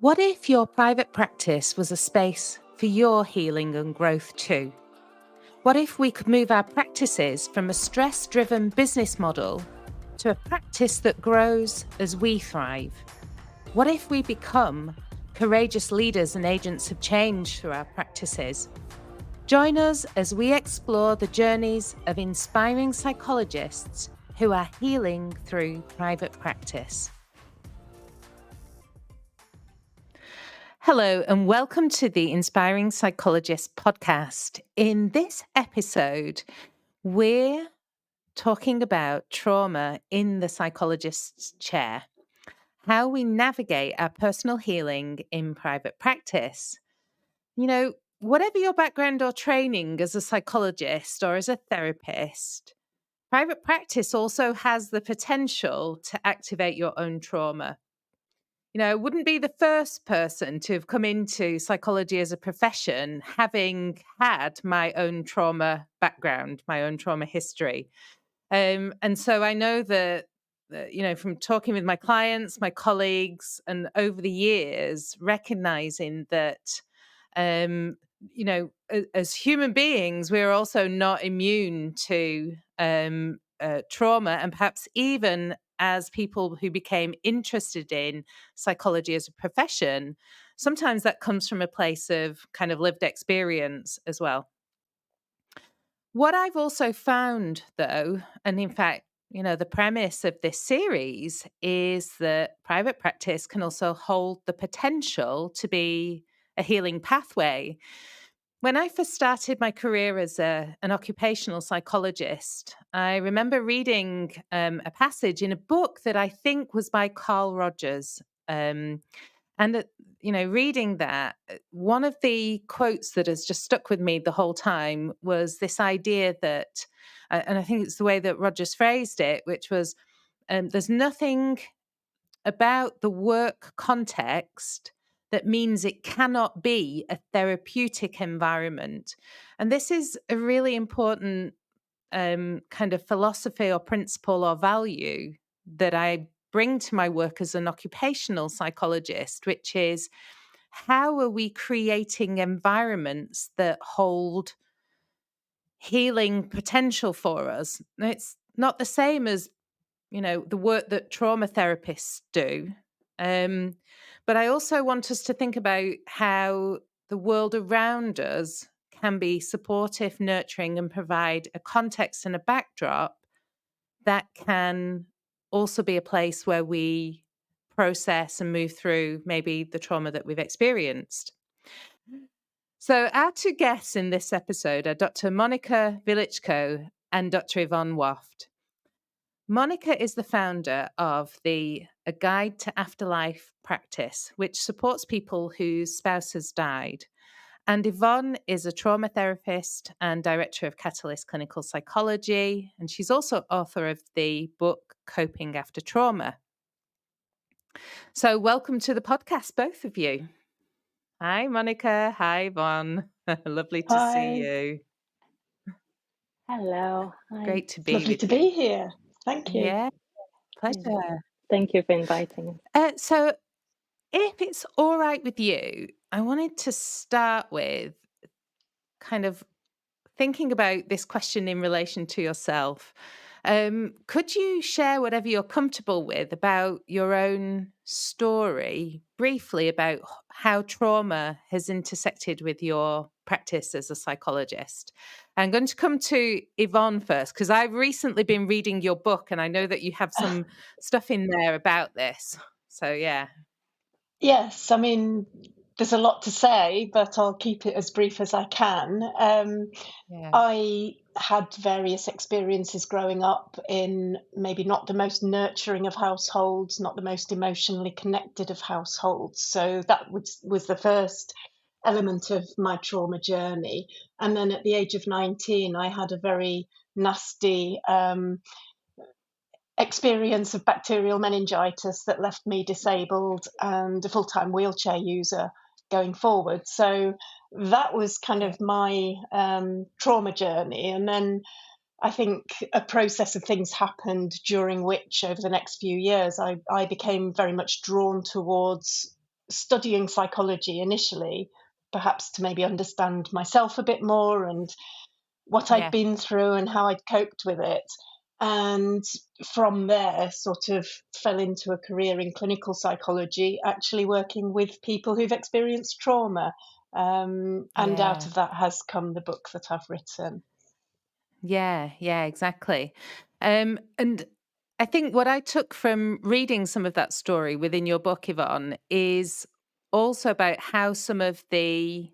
What if your private practice was a space for your healing and growth too? What if we could move our practices from a stress-driven business model to a practice that grows as we thrive? What if we become courageous leaders and agents of change through our practices? Join us as we explore the journeys of inspiring psychologists who are healing through private practice. Hello, and welcome to the Inspiring Psychologist podcast. In this episode, we're talking about trauma in the psychologist's chair, how we navigate our personal healing in private practice. You know, whatever your background or training as a psychologist or as a therapist, private practice also has the potential to activate your own trauma. I wouldn't be the first person to have come into psychology as a profession having had my own trauma background, my own trauma history. And so I know that, from talking with my clients, my colleagues, and over the years, recognizing that, as human beings, we're also not immune to trauma, and perhaps even as people who became interested in psychology as a profession, sometimes that comes from a place of kind of lived experience as well. What I've also found, though, and in fact, the premise of this series is that private practice can also hold the potential to be a healing pathway. When I first started my career as an occupational psychologist, I remember reading a passage in a book that I think was by Carl Rogers. Reading that, one of the quotes that has just stuck with me the whole time was this idea that, and I think it's the way that Rogers phrased it, which was there's nothing about the work context that means it cannot be a therapeutic environment. And this is a really important kind of philosophy or principle or value that I bring to my work as an occupational psychologist, which is how are we creating environments that hold healing potential for us? Now, it's not the same as the work that trauma therapists do. But I also want us to think about how the world around us can be supportive, nurturing, and provide a context and a backdrop that can also be a place where we process and move through maybe the trauma that we've experienced. So our two guests in this episode are Dr. Monika Wieliczko and Dr. Yvonne Waft. Monika is the founder of A Guide to Afterlife practice, which supports people whose spouse has died. And Yvonne is a trauma therapist and director of Catalyst Clinical Psychology. And she's also author of the book Coping After Trauma. So welcome to the podcast, both of you. Hi, Monika. Hi, Yvonne. Lovely to see you. Hello. Hi. Great to be Lovely with to you. be here. Thank you. Yeah, pleasure. Thank you for inviting. So if it's all right with you, I wanted to start with kind of thinking about this question in relation to yourself. Could you share whatever you're comfortable with about your own story, briefly, about how trauma has intersected with your practice as a psychologist? I'm going to come to Yvonne first, because I've recently been reading your book and I know that you have some stuff in there about this. So, yeah. Yes, I mean, there's a lot to say, but I'll keep it as brief as I can. Yeah. I had various experiences growing up in maybe not the most nurturing of households, not the most emotionally connected of households. So that was the first element of my trauma journey. And then at the age of 19, I had a very nasty experience of bacterial meningitis that left me disabled and a full-time wheelchair user going forward. So that was kind of my trauma journey. And then I think a process of things happened during which, over the next few years, I became very much drawn towards studying psychology initially, perhaps to maybe understand myself a bit more and what I'd Yeah. been through and how I'd coped with it. And from there, sort of fell into a career in clinical psychology, actually working with people who've experienced trauma. And out Yeah. of that has come the book that I've written. Yeah, yeah, exactly. And I think what I took from reading some of that story within your book, Yvonne, is also about how some of the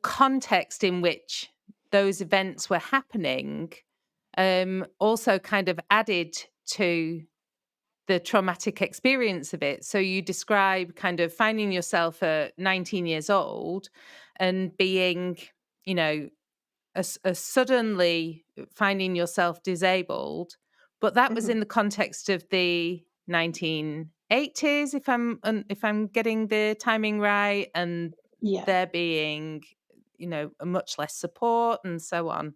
context in which those events were happening also kind of added to the traumatic experience of it. So you describe kind of finding yourself at 19 years old and being, you know, a suddenly finding yourself disabled, but that was Mhm. in the context of the 1980s, if I'm getting the timing right, and Yeah. there being, you know, a much less support and so on.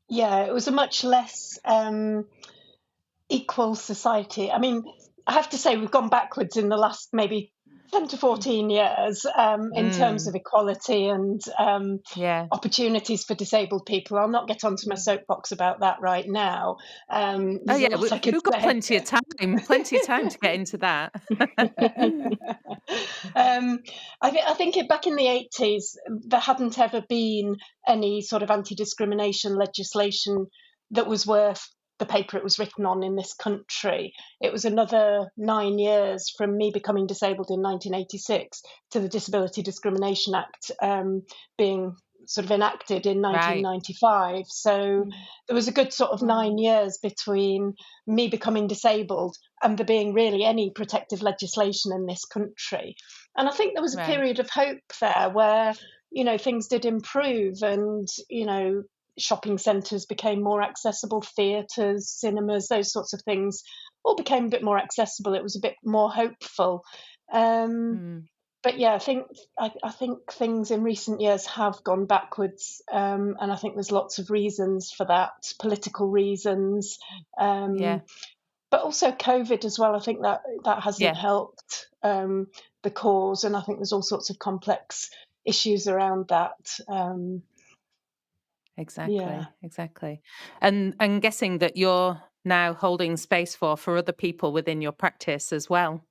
Yeah, it was a much less equal society. I mean, I have to say we've gone backwards in the last maybe 10 to 14 years in terms of Mm, equality and yeah. opportunities for disabled people. I'll not get onto my soapbox about that right now. Oh There's a yeah, lot I could we've got say. plenty of time to get into that. I think back in the 80s, there hadn't ever been any sort of anti discrimination legislation that was worth the paper it was written on in this country. It was another 9 years from me becoming disabled in 1986 to the Disability Discrimination Act being sort of enacted in Right. 1995. So Mm. there was a good sort of Wow. 9 years between me becoming disabled and there being really any protective legislation in this country. And I think there was a Right. period of hope there where, things did improve and, shopping centres became more accessible, theatres, cinemas, those sorts of things all became a bit more accessible. It was a bit more hopeful. Um, Mm. but yeah, I think things in recent years have gone backwards, and I think there's lots of reasons for that, political reasons, Yeah. um, but also COVID as well. I think that hasn't Yeah. helped the cause, and I think there's all sorts of complex issues around that. Yeah. Exactly. Exactly. And I'm guessing that you're now holding space for other people within your practice as well.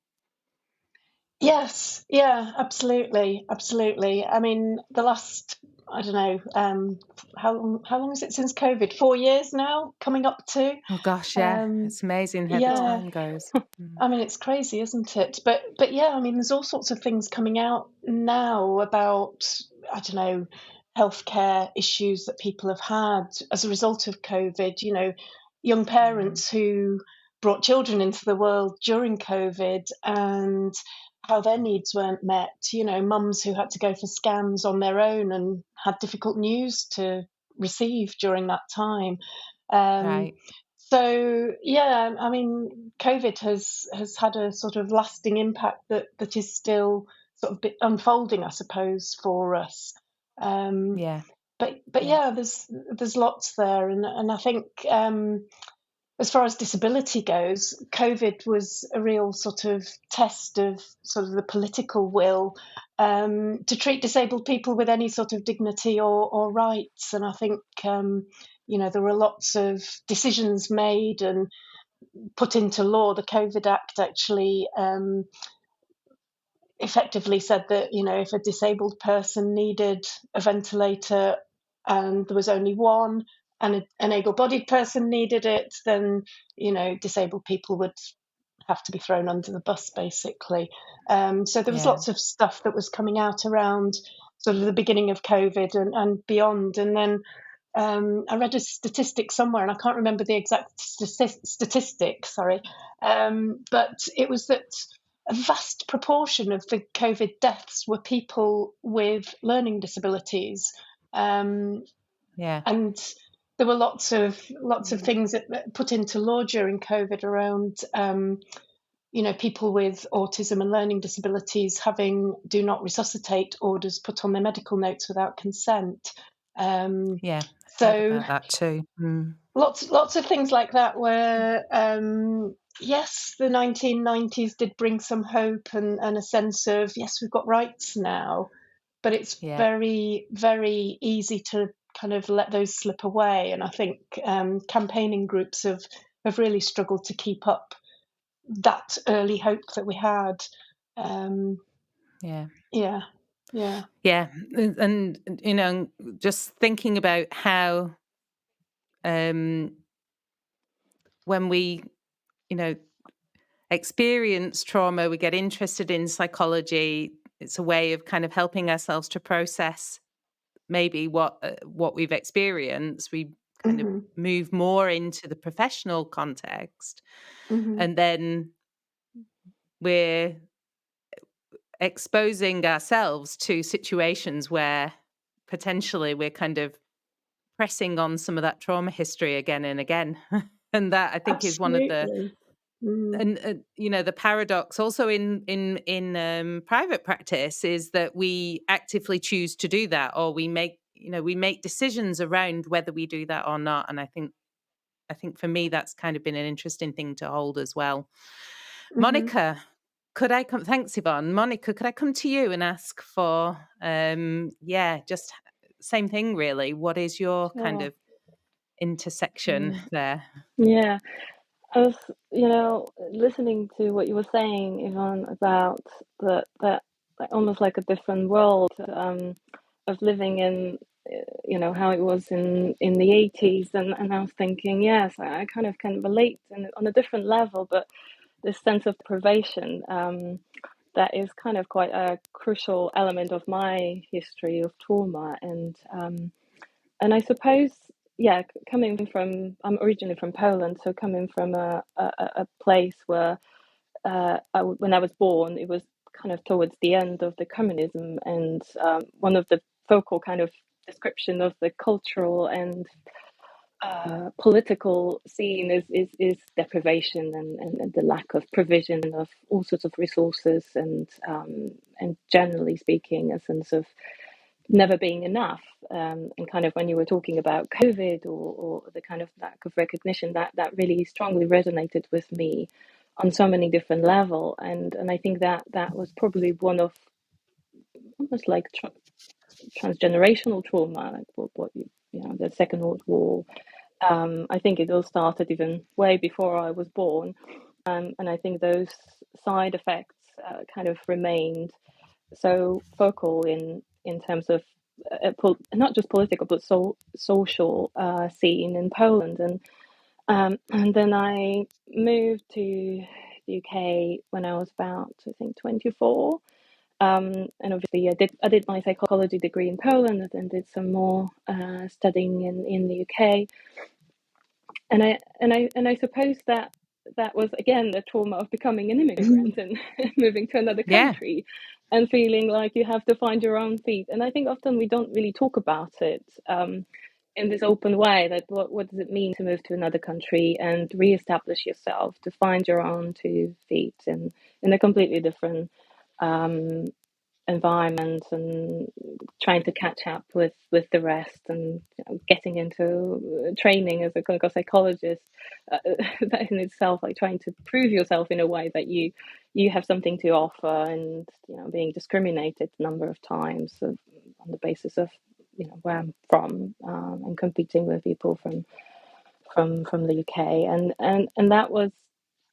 Yes, yeah, absolutely, absolutely. I mean, the last, I don't know, how long is it since COVID? 4 years now, coming up to. Oh gosh, yeah. Um, It's amazing how the yeah, time goes. Mm. I mean, it's crazy, isn't it? But yeah, I mean, there's all sorts of things coming out now about, I don't know, healthcare issues that people have had as a result of COVID. Young Mm. parents who brought children into the world during COVID and how their needs weren't met. Mums who had to go for scans on their own and had difficult news to receive during that time. Um, Right. so yeah, I mean, COVID has had a sort of lasting impact that is still sort of unfolding, I suppose, for us. Um, Yeah. but Yeah. yeah, there's lots there, and I think as far as disability goes, COVID was a real sort of test of sort of the political will to treat disabled people with any sort of dignity or rights. And I think, there were lots of decisions made and put into law. The COVID Act actually effectively said that, if a disabled person needed a ventilator and there was only one, and an able-bodied person needed it, then disabled people would have to be thrown under the bus, basically. So there was Yeah. lots of stuff that was coming out around sort of the beginning of COVID and beyond. And then I read a statistic somewhere, and I can't remember the exact statistic. Sorry, but it was that a vast proportion of the COVID deaths were people with learning disabilities, um, Yeah. and there were lots of things that put into law during COVID around people with autism and learning disabilities having do not resuscitate orders put on their medical notes without consent. Yeah, heard So about that too. lots of things like that where yes, the 1990s did bring some hope and a sense of, yes, we've got rights now, but it's Yeah, very, very easy to kind of let those slip away. And I think campaigning groups have really struggled to keep up that early hope that we had. Um, yeah. yeah, yeah. Yeah, and just thinking about how um, when we, you know, experience trauma, we get interested in psychology. It's a way of kind of helping ourselves to process maybe what we've experienced. We kind of Hmm. move more into the professional context, Hmm. and then we're exposing ourselves to situations where potentially we're kind of pressing on some of that trauma history again and again. And that I think is one of the Absolutely. Mm. and the paradox also in private practice is that we actively choose to do that, or we make decisions around whether we do that or not. And I think for me that's kind of been an interesting thing to hold as well. Hmm. Monika, could I come? Thanks, Yvonne. Monika, could I come to you and ask for just same thing really? What is your kind Sure. of intersection Mm. there? Yeah, I was, listening to what you were saying, Yvonne, about that like, almost like a different world of living in, how it was in the 80s, and I was thinking, yes, I kind of can relate on a different level, but this sense of privation that is kind of quite a crucial element of my history of trauma, and I suppose, yeah, coming from, I'm originally from Poland, so coming from a place where, when I was born, it was kind of towards the end of the communism, and one of the focal kind of description of the cultural and political scene is deprivation and the lack of provision of all sorts of resources, and generally speaking, a sense of never being enough. And kind of when you were talking about COVID, or the kind of lack of recognition, that really strongly resonated with me on so many different levels. And I think that was probably one of almost like transgenerational trauma, like the Second World War. I think it all started even way before I was born. And I think those side effects kind of remained so focal in terms of not just political but social scene in Poland, and then I moved to the UK when I was about, I think, 24. And obviously I did my psychology degree in Poland, and then did some more studying in the UK. And I suppose that was again the trauma of becoming an immigrant and moving to another Yeah, country, and feeling like you have to find your own feet. And I think often we don't really talk about it in this open way. That what does it mean to move to another country and reestablish yourself, to find your own two feet in a completely different um, environment, and trying to catch up with the rest, and getting into training as a clinical psychologist, that in itself, like trying to prove yourself in a way that you have something to offer, and being discriminated a number of times on the basis of where I'm from, and competing with people from the UK, and that was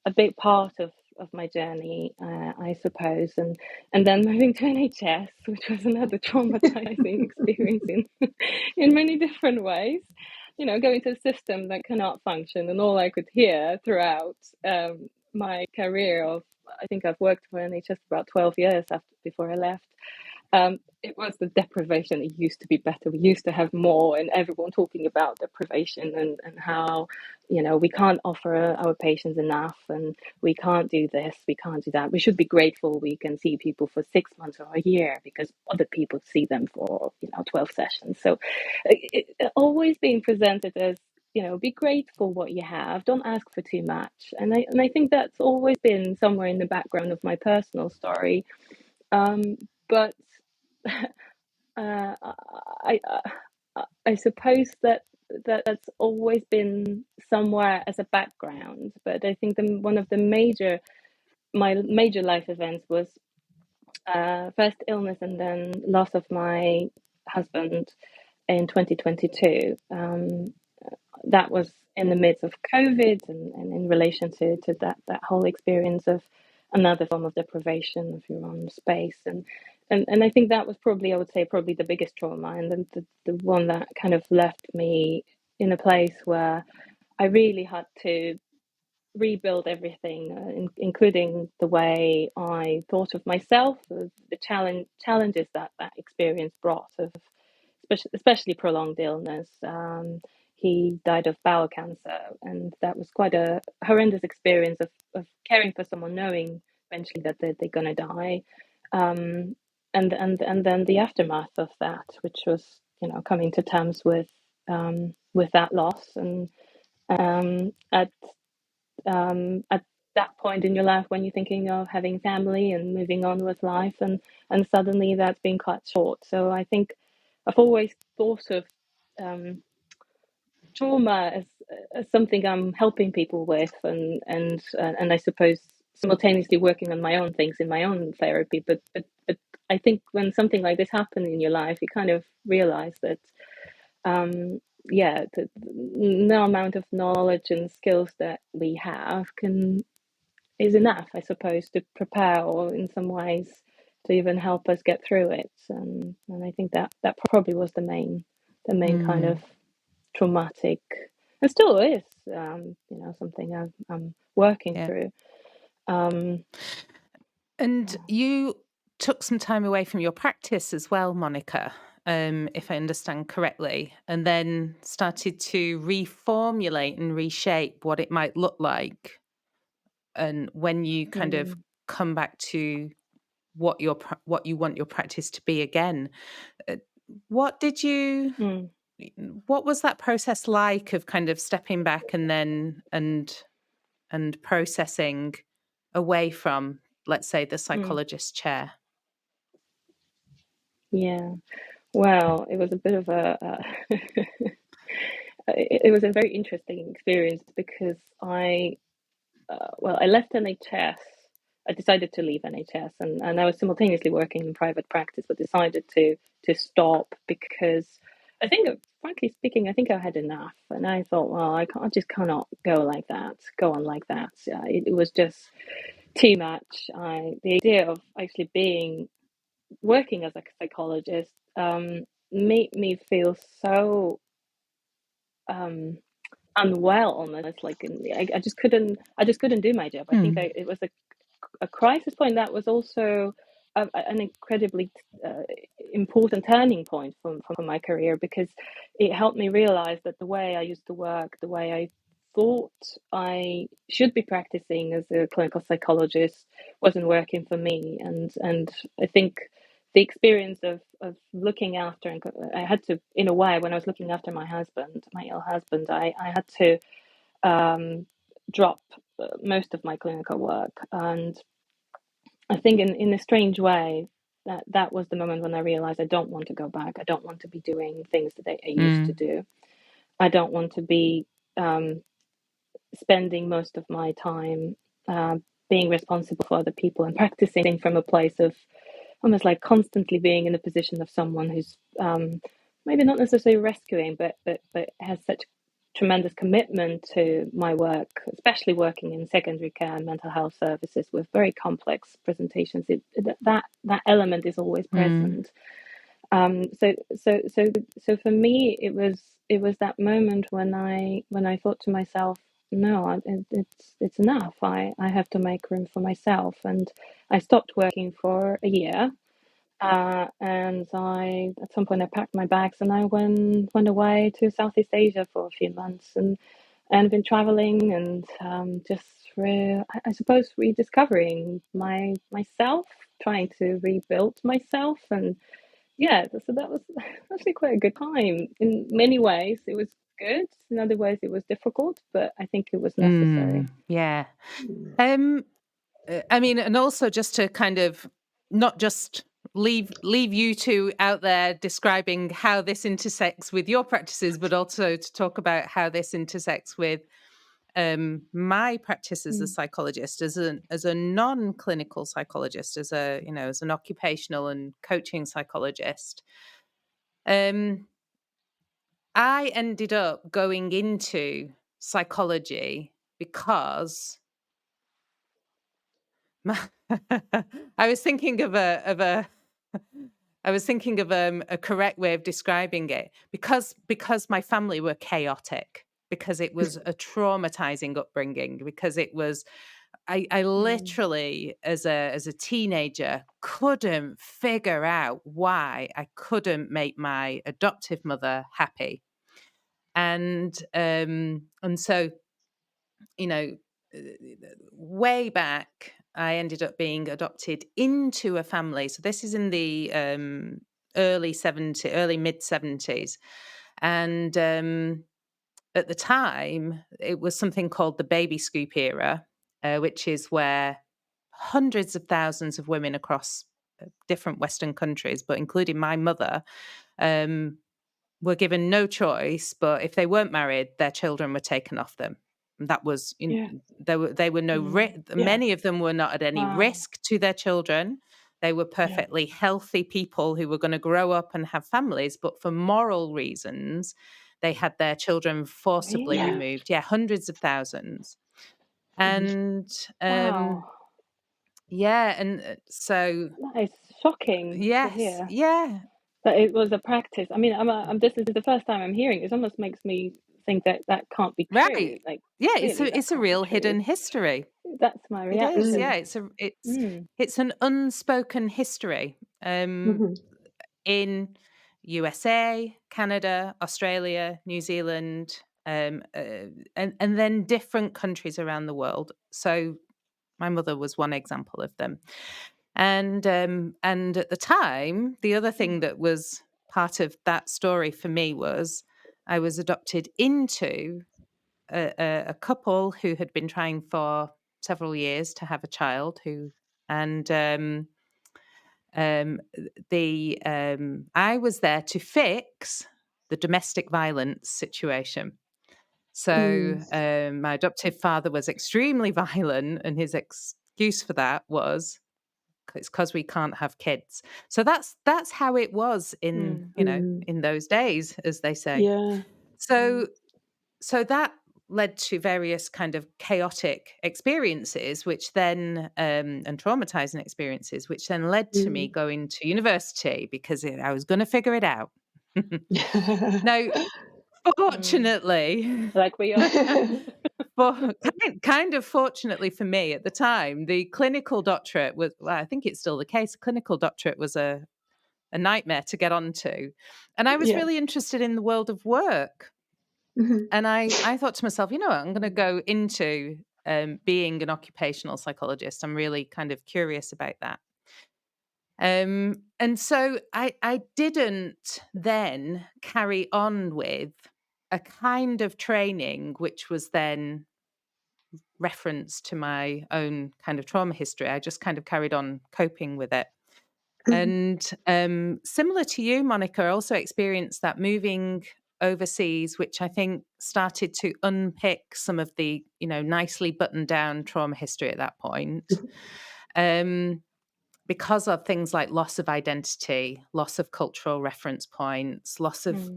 a big part of my journey, I suppose, and then moving to NHS, which was another traumatizing experience in many different ways. Going to a system that cannot function, and all I could hear throughout my career of, I think I've worked for NHS for about 12 years before I left. It was the deprivation. It used to be better. We used to have more, and everyone talking about deprivation, and how, we can't offer our patients enough, and we can't do this, we can't do that. We should be grateful we can see people for 6 months or a year because other people see them for 12 sessions. So always being presented as, be grateful what you have, don't ask for too much. And I think that's always been somewhere in the background of my personal story. But I I suppose that's always been somewhere as a background, but I think one of my major life events was first illness and then loss of my husband in 2022. That was in the midst of COVID and in relation to that whole experience of another form of deprivation of your own space. And I think that was probably, I would say, probably the biggest trauma, and the one that kind of left me in a place where I really had to rebuild everything, including the way I thought of myself, the challenges that experience brought, of especially prolonged illness. He died of bowel cancer, and that was quite a horrendous experience of caring for someone, knowing eventually that they're going to die, and then the aftermath of that, which was, coming to terms with that loss. And um, at at that point in your life when you're thinking of having family and moving on with life, and suddenly that's been cut short. So I think I've always thought of trauma as something I'm helping people with, and I suppose simultaneously working on my own things in my own therapy. But I think when something like this happens in your life, you kind of realize that yeah, no amount of knowledge and skills that we have is enough, I suppose, to prepare, or in some ways to even help us get through it. And I think that probably was the main kind of traumatic, and still is, something I'm working through. And you took some time away from your practice as well, Monika, if I understand correctly, and then started to reformulate and reshape what it might look like. And when you kind of come back to what you want your practice to be again, what was that process like of kind of stepping back and then and processing away from, let's say, the psychologist chair? Yeah. Well, it was a bit of it was a very interesting experience, because I left NHS. I decided to leave NHS, and I was simultaneously working in private practice, but decided to stop because I think, frankly speaking, I think I had enough, and I thought, well, I just cannot go on like that. It was just too much. The idea of actually working as a psychologist made me feel so unwell, almost like I just couldn't do my job. I think it was a crisis point that was also an incredibly important turning point from my career, because it helped me realize that the way I used to work, the way I thought I should be practicing as a clinical psychologist, wasn't working for me. And I think the experience of looking after, and I had to, in a way, when I was looking after my ill husband, I had to drop most of my clinical work. And I think in a strange way, that was the moment when I realized I don't want to go back. I don't want to be doing things that I used to do. I don't want to be spending most of my time being responsible for other people and practicing from a place of almost like constantly being in the position of someone who's maybe not necessarily rescuing, but has such tremendous commitment to my work, especially working in secondary care and mental health services with very complex presentations. That element is always present. So for me, it was that moment when I thought to myself, no, it's enough. I have to make room for myself, and I stopped working for a year. And at some point I packed my bags and I went away to Southeast Asia for a few months, and been traveling and just I suppose rediscovering myself, trying to rebuild myself. And yeah, so that was actually quite a good time. In many ways it was good, in other ways it was difficult, but I think it was necessary. Yeah. I mean, and also just to kind of not just leave you two out there describing how this intersects with your practices, but also to talk about how this intersects with my practice as a psychologist, as a non-clinical psychologist, as an occupational and coaching psychologist. I ended up going into psychology because I was thinking of a correct way of describing it, because my family were chaotic, because it was a traumatizing upbringing, because it was I literally as a teenager couldn't figure out why I couldn't make my adoptive mother happy. And so, you know, way back, I ended up being adopted into a family. So this is in the early mid 70s. And at the time, it was something called the baby scoop era, which is where hundreds of thousands of women across different Western countries, but including my mother, were given no choice, but if they weren't married, their children were taken off them. And that was Yeah. they were no many of them were not at any Wow. risk to their children. They were perfectly healthy people who were going to grow up and have families, but for moral reasons, they had their children forcibly Really? removed. Yeah, hundreds of thousands. And Wow. and so That is shocking to yes, hear yeah. that it was a practice. I mean, this is the first time I'm hearing. It almost makes me think that that can't be true. Right. Like, Yeah, clearly that it's a can't be real true. hidden history. That's my It is. Yeah, reaction. it's an unspoken history. In USA, Canada, Australia, New Zealand, and then different countries around the world. So my mother was one example of them. And at the time, the other thing that was part of that story for me was I was adopted into a couple who had been trying for several years to have a child. And I was there to fix the domestic violence situation. So my adoptive father was extremely violent, and his excuse for that was it's because we can't have kids. So that's how it was in those days, as they say. Yeah. So that led to various kind of chaotic experiences, which then and traumatizing experiences, which then led to me going to university because I was going to figure it out. Now, fortunately, Like we are. but kind of fortunately for me at the time, the clinical doctorate was, well, I think it's still the case, clinical doctorate was a nightmare to get onto. And I was Yeah. really interested in the world of work. And I thought to myself, you know what, I'm going to go into being an occupational psychologist. I'm really kind of curious about that. And so I didn't then carry on with a kind of training which was then reference to my own kind of trauma history. I just kind of carried on coping with it. And similar to you, Monika, I also experienced that moving overseas, which I think started to unpick some of the, nicely buttoned down trauma history at that point. Because of things like loss of identity, loss of cultural reference points, loss of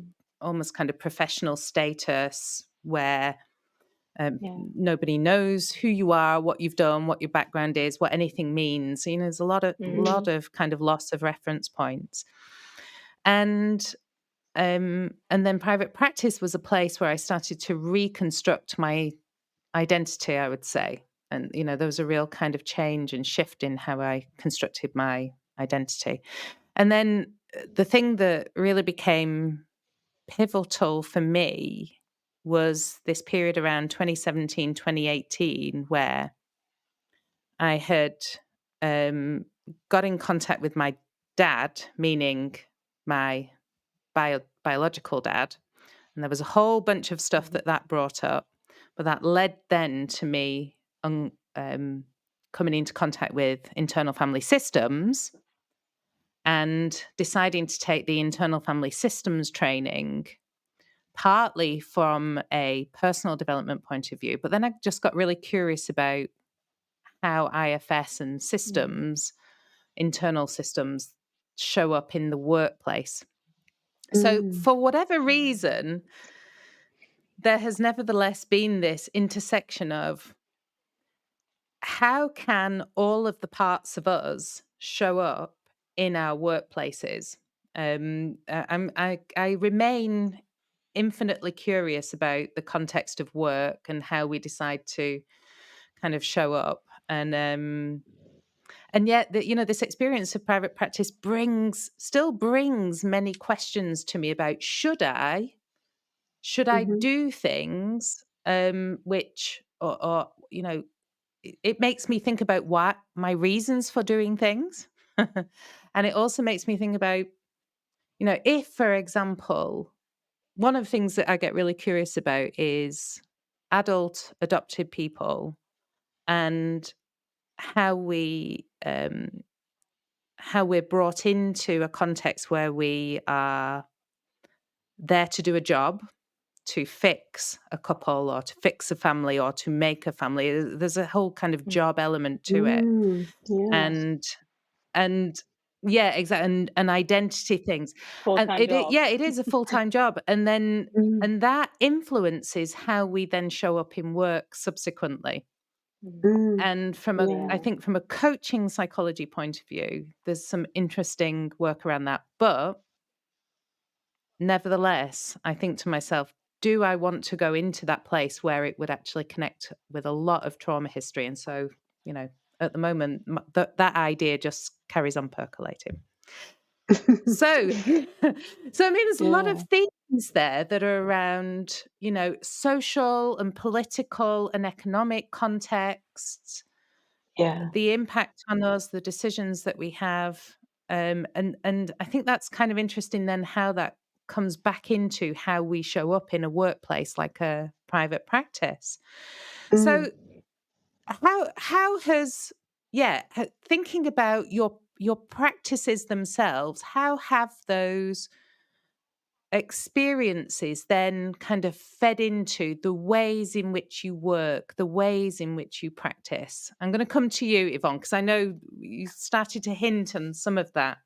almost kind of professional status, where nobody knows who you are, what you've done, what your background is, what anything means. There's a lot of kind of loss of reference points. And then private practice was a place where I started to reconstruct my identity, I would say. And, there was a real kind of change and shift in how I constructed my identity. And then the thing that really became pivotal for me was this period around 2017, 2018, where I had got in contact with my dad, meaning my biological dad. And there was a whole bunch of stuff that brought up, but that led then to me coming into contact with internal family systems and deciding to take the internal family systems training, partly from a personal development point of view. But then I just got really curious about how IFS and systems, internal systems, show up in the workplace. So for whatever reason, there has nevertheless been this intersection of how can all of the parts of us show up in our workplaces? I remain infinitely curious about the context of work and how we decide to kind of show up. And yet, this experience of private practice still brings many questions to me about should I do things which, or it makes me think about what my reasons for doing things. And it also makes me think about, if, for example, one of the things that I get really curious about is adult adopted people and how we're brought into a context where we are there to do a job, to fix a couple or to fix a family or to make a family. There's a whole kind of job element to it. Yes. And yeah, exactly. And identity things. And Full-time job. it is a full-time job. And then, and that influences how we then show up in work subsequently. And I think from a coaching psychology point of view, there's some interesting work around that. But nevertheless, I think to myself, do I want to go into that place where it would actually connect with a lot of trauma history? And so, at the moment, that idea just carries on percolating. So, I mean, there's a lot of themes there that are around, social and political and economic contexts, the impact on us, the decisions that we have. And I think that's kind of interesting then how that comes back into how we show up in a workplace like a private practice. So how has thinking about your practices themselves, how have those experiences then kind of fed into the ways in which you work, the ways in which you practice? I'm going to come to you, Yvonne, because I know you started to hint on some of that.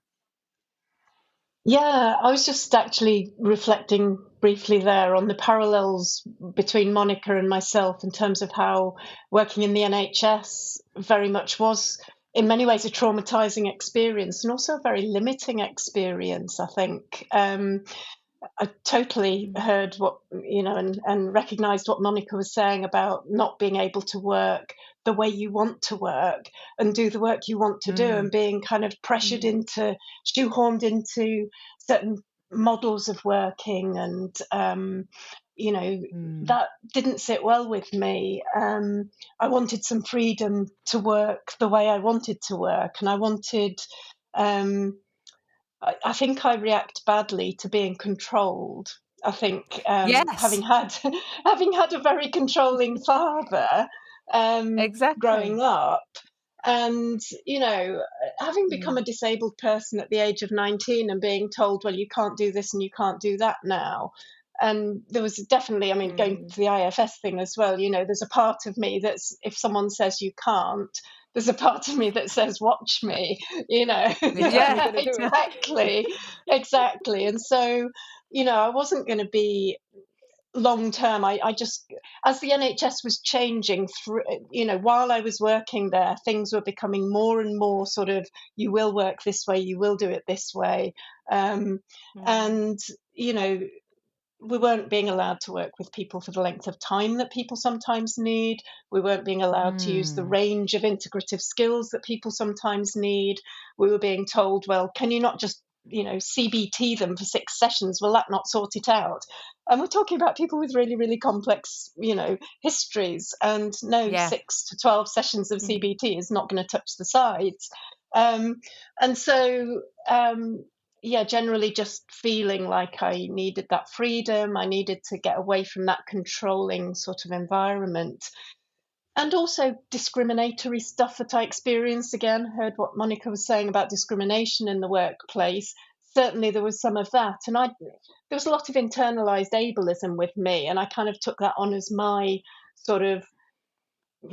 Yeah, I was just actually reflecting briefly there on the parallels between Monika and myself in terms of how working in the NHS very much was, in many ways, a traumatizing experience and also a very limiting experience, I think. I totally heard what, and recognized what Monika was saying about not being able to work the way you want to work and do the work you want to do, and being kind of pressured into, shoehorned into certain models of working. And, that didn't sit well with me. I wanted some freedom to work the way I wanted to work. And I wanted, I think I react badly to being controlled. I think Yes, having had having had a very controlling father exactly. growing up, and having become a disabled person at the age of 19 and being told, well, you can't do this and you can't do that now. And there was definitely, I mean, going to the IFS thing as well, there's a part of me that's, if someone says you can't, there's a part of me that says, watch me, How are you Yeah, going to do it? exactly. And so, I wasn't going to be long term. I just, as the NHS was changing through, while I was working there, things were becoming more and more sort of, you will work this way, you will do it this way. And, we weren't being allowed to work with people for the length of time that people sometimes need. We weren't being allowed to use the range of integrative skills that people sometimes need. We were being told, well, can you not just, CBT them for 6 sessions? Will that not sort it out? And we're talking about people with really, really complex, histories. And no, yeah. 6 to 12 sessions of CBT is not going to touch the sides. And so, generally just feeling like I needed that freedom. I needed to get away from that controlling sort of environment. And also discriminatory stuff that I experienced. Again, heard what Monika was saying about discrimination in the workplace. Certainly there was some of that. And there was a lot of internalized ableism with me. And I kind of took that on as my sort of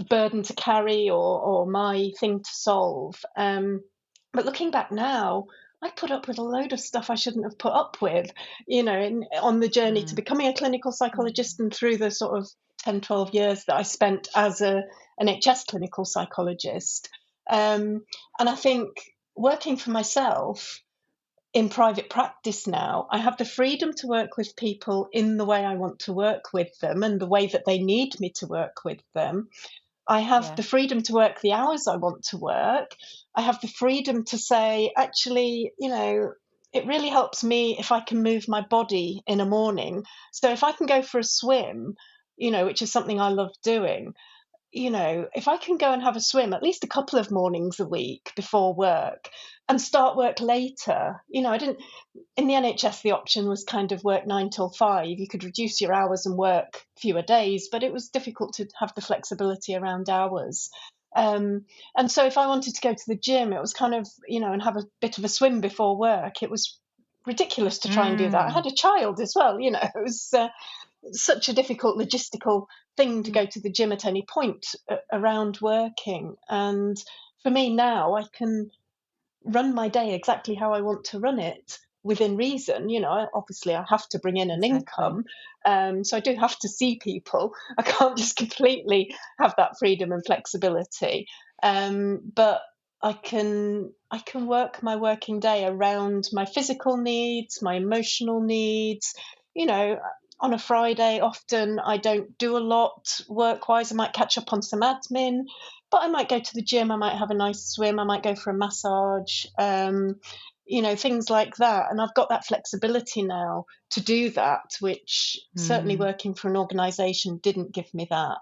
burden to carry, or my thing to solve. But looking back now, I put up with a load of stuff I shouldn't have put up with, on the journey to becoming a clinical psychologist, and through the sort of 10, 12 years that I spent as a NHS clinical psychologist. And I think working for myself in private practice now, I have the freedom to work with people in the way I want to work with them and the way that they need me to work with them. I have the freedom to work the hours I want to work. I have the freedom to say, actually, it really helps me if I can move my body in a morning. So if I can go for a swim, which is something I love doing, if I can go and have a swim at least a couple of mornings a week before work and start work later, I didn't, in the NHS, the option was kind of work 9 till 5. You could reduce your hours and work fewer days, but it was difficult to have the flexibility around hours. And so if I wanted to go to the gym, it was kind of, and have a bit of a swim before work, it was ridiculous to try and do that. I had a child as well, it was such a difficult logistical thing to go to the gym at any point around working. And for me now, I can run my day exactly how I want to run it within reason. Obviously I have to bring in an income, so I do have to see people. I can't just completely have that freedom and flexibility, but I can work my working day around my physical needs, my emotional needs. On a Friday, often I don't do a lot work-wise. I might catch up on some admin, but I might go to the gym, I might have a nice swim, I might go for a massage, things like that. And I've got that flexibility now to do that, which certainly working for an organisation didn't give me that.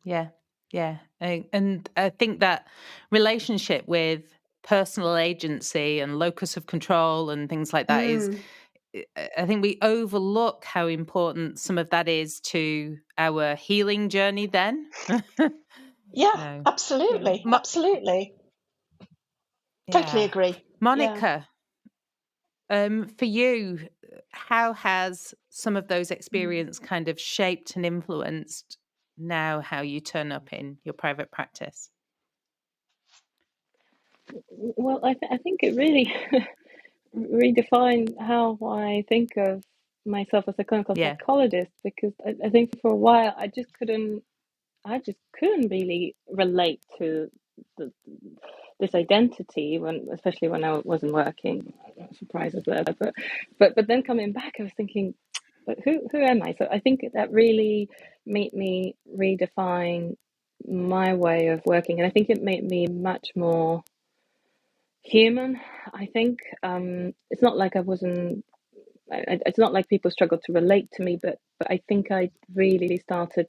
Yeah, yeah. And I think that relationship with personal agency and locus of control and things like that is, I think we overlook how important some of that is to our healing journey then. Yeah, No. absolutely. Absolutely. Totally Yeah. agree. Yeah. Monika, for you, how has some of those experiences kind of shaped and influenced now how you turn up in your private practice? Well, I think it really redefined how I think of myself as a clinical Yeah, psychologist, because I think for a while I just couldn't really relate to the, this identity, especially when I wasn't working. Surprises there, but then coming back, I was thinking, but who am I? So I think that really made me redefine my way of working, and I think it made me much more human. I think it's not like I wasn't. It's not like people struggled to relate to me, but I think I really started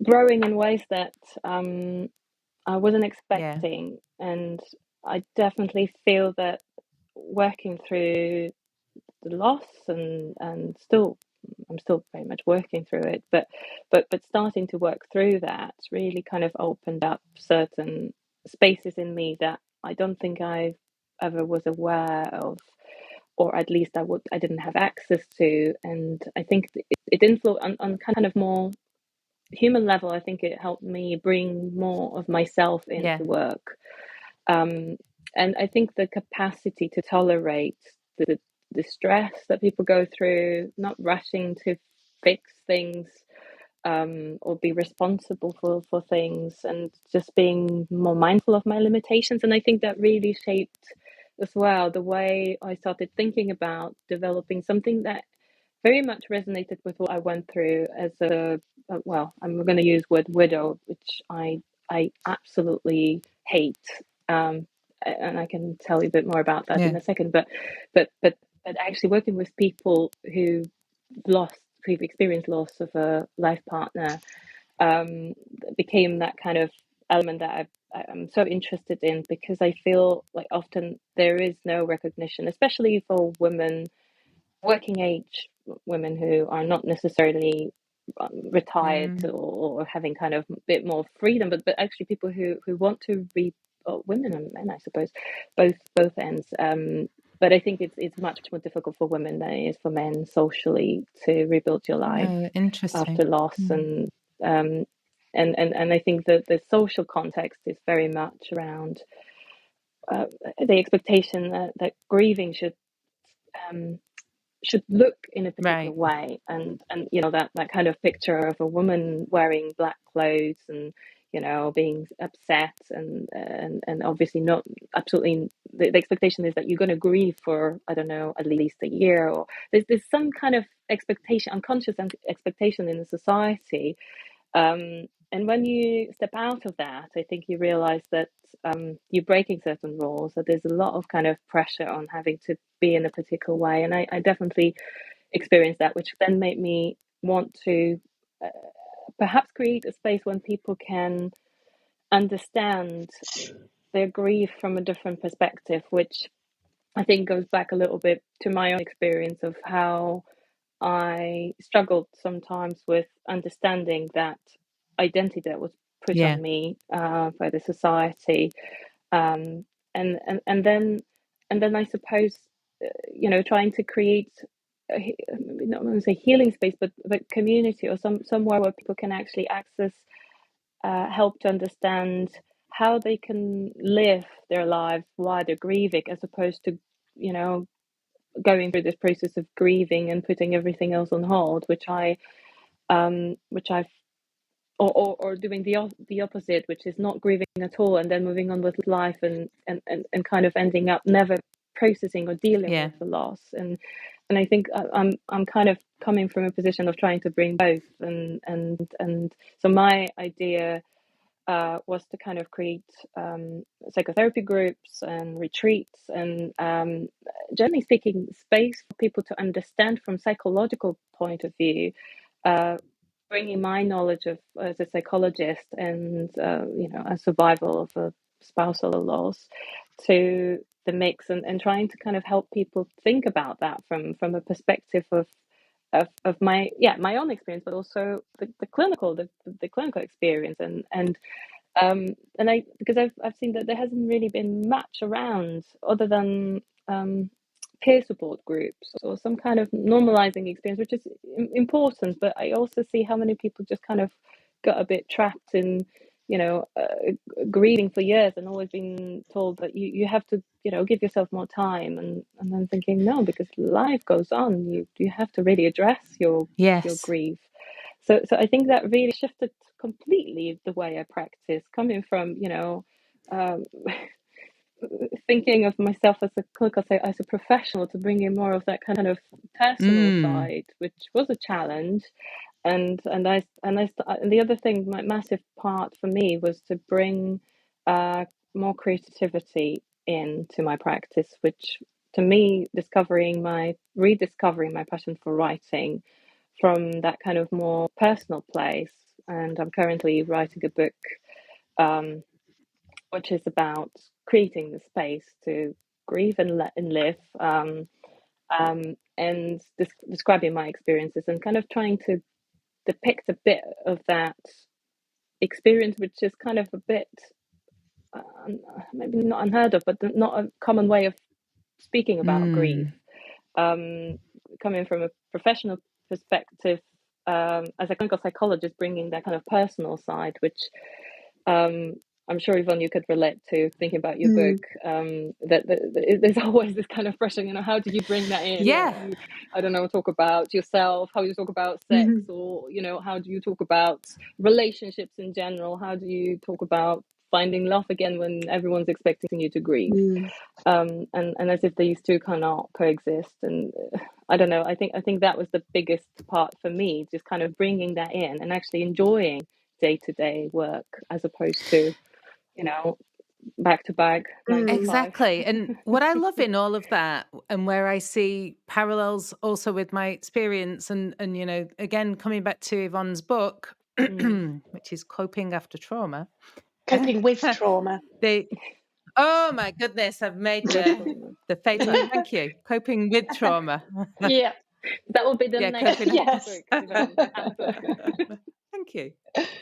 growing in ways that I wasn't yeah, expecting, and I definitely feel that working through the loss, and still I'm still very much working through it, but starting to work through that really kind of opened up certain spaces in me that I don't think I ever was aware of, or at least I didn't have access to. And I think it influenced on kind of more human level. I think it helped me bring more of myself yeah, into work. um, and I think the capacity to tolerate the stress that people go through, not rushing to fix things, or be responsible for things, and just being more mindful of my limitations. And I think that really shaped as well the way I started thinking about developing something that very much resonated with what I went through as well, I'm going to use word widow, which I absolutely hate. Um, and I can tell you a bit more about that in yeah, a second. But actually working with people who've experienced loss of a life partner, became that kind of element that I'm so interested in, because I feel like often there is no recognition, especially for women, working age women who are not necessarily retired or having kind of a bit more freedom, but actually people who want to women and men, I suppose, both ends. But I think it's much more difficult for women than it is for men socially to rebuild your life after loss. And I think that the social context is very much around the expectation that grieving should look in a particular way, and that kind of picture of a woman wearing black clothes and being upset and obviously not absolutely the expectation is that you're going to grieve for, I don't know, at least a year, or there's some kind of expectation, unconscious expectation in the society. And when you step out of that, I think you realize that you're breaking certain rules, that there's a lot of kind of pressure on having to be in a particular way. And I definitely experienced that, which then made me want to perhaps create a space when people can understand their grief from a different perspective, which I think goes back a little bit to my own experience of how I struggled sometimes with understanding that identity that was put on me by the society, and then I suppose trying to create not want to say healing space, but community or somewhere where people can actually access help to understand how they can live their lives while they're grieving, as opposed to going through this process of grieving and putting everything else on hold, which I've or doing the opposite, which is not grieving at all and then moving on with life and kind of ending up never processing or dealing with the loss. And I think I'm kind of coming from a position of trying to bring both, and so my idea was to kind of create psychotherapy groups and retreats and generally speaking space for people to understand from psychological point of view, bringing my knowledge of as a psychologist and a survival of a spousal loss to the mix, and trying to kind of help people think about that from a perspective of my own experience, but also the clinical experience, and I because I've seen that there hasn't really been much around other than peer support groups or some kind of normalizing experience, which is important. But I also see how many people just kind of got a bit trapped in grieving for years and always being told that you have to give yourself more time, and then thinking no, because life goes on, you have to really address your grief. So I think that really shifted completely the way I practice, coming from thinking of myself as a clinical, as a professional, to bring in more of that kind of personal side, which was a challenge. And the other thing, my massive part for me was to bring more creativity into my practice, which to me, rediscovering my passion for writing from that kind of more personal place. And I'm currently writing a book which is about creating the space to grieve and live, and describing my experiences and kind of trying to depict a bit of that experience, which is kind of a bit maybe not unheard of, but not a common way of speaking about grief. Coming from a professional perspective, as a clinical psychologist, bringing that kind of personal side, which I'm sure, Yvonne, you could relate to, thinking about your book, that there's always this kind of pressure, how do you bring that in? I don't know, talk about yourself, how do you talk about sex, or, how do you talk about relationships in general? How do you talk about finding love again when everyone's expecting you to grieve? And as if these two cannot coexist. And I don't know, I think that was the biggest part for me, just kind of bringing that in and actually enjoying day-to-day work as opposed to back to back. Exactly. And what I love in all of that, and where I see parallels also with my experience, and again coming back to Yvonne's book, which is Coping After Trauma. Coping with Trauma. Oh my goodness, I've made the fatal thank you. Coping with Trauma. Yeah. That will be the next coping. Yes. book, Yvonne. Thank you.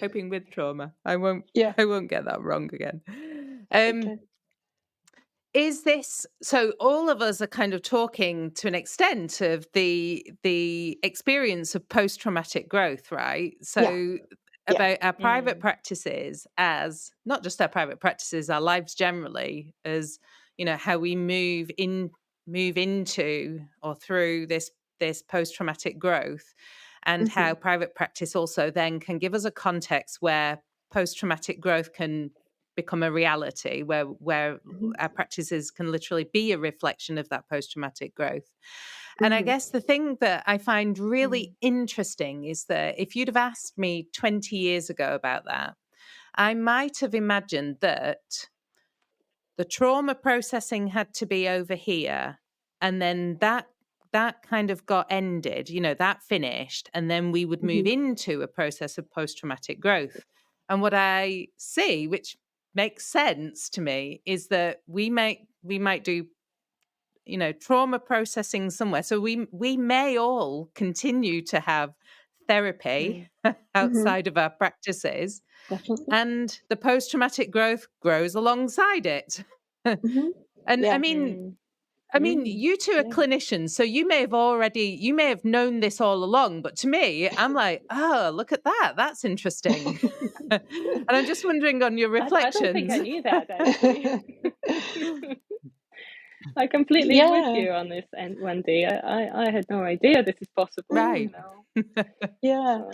Coping with trauma. I won't Yeah. get that wrong again. Um, Okay. Is this so? All of us are kind of talking to an extent of the experience of post-traumatic growth, right? Yeah. So Yeah. about our private Mm. practices, as not just our private practices, our lives generally, as how we move into or through this post-traumatic growth, and Hmm. how private practice also then can give us a context where post-traumatic growth can become a reality, where Hmm. our practices can literally be a reflection of that post-traumatic growth. And I Hmm. guess the thing that I find really Mm. interesting is that if you'd have asked me 20 years ago about that, I might have imagined that the trauma processing had to be over here, and then that kind of got ended, that finished, and then we would move Hmm. into a process of post-traumatic growth. And what I see, which makes sense to me, is that we might do trauma processing somewhere. So we may all continue to have therapy Mm. Hmm. outside of our practices, Definitely. and the post-traumatic growth grows alongside it. Hmm. And Yeah. Mm. I mean, Mm. you two are Yeah. clinicians, so you may have known this all along, but to me, I'm like, oh, look at that. That's interesting. And I'm just wondering on your I don't think I reflections. knew that actually. I completely with Yeah. you on this, and Wendy, I had no idea this is possible. Mm. Right. You know. Yeah. Um,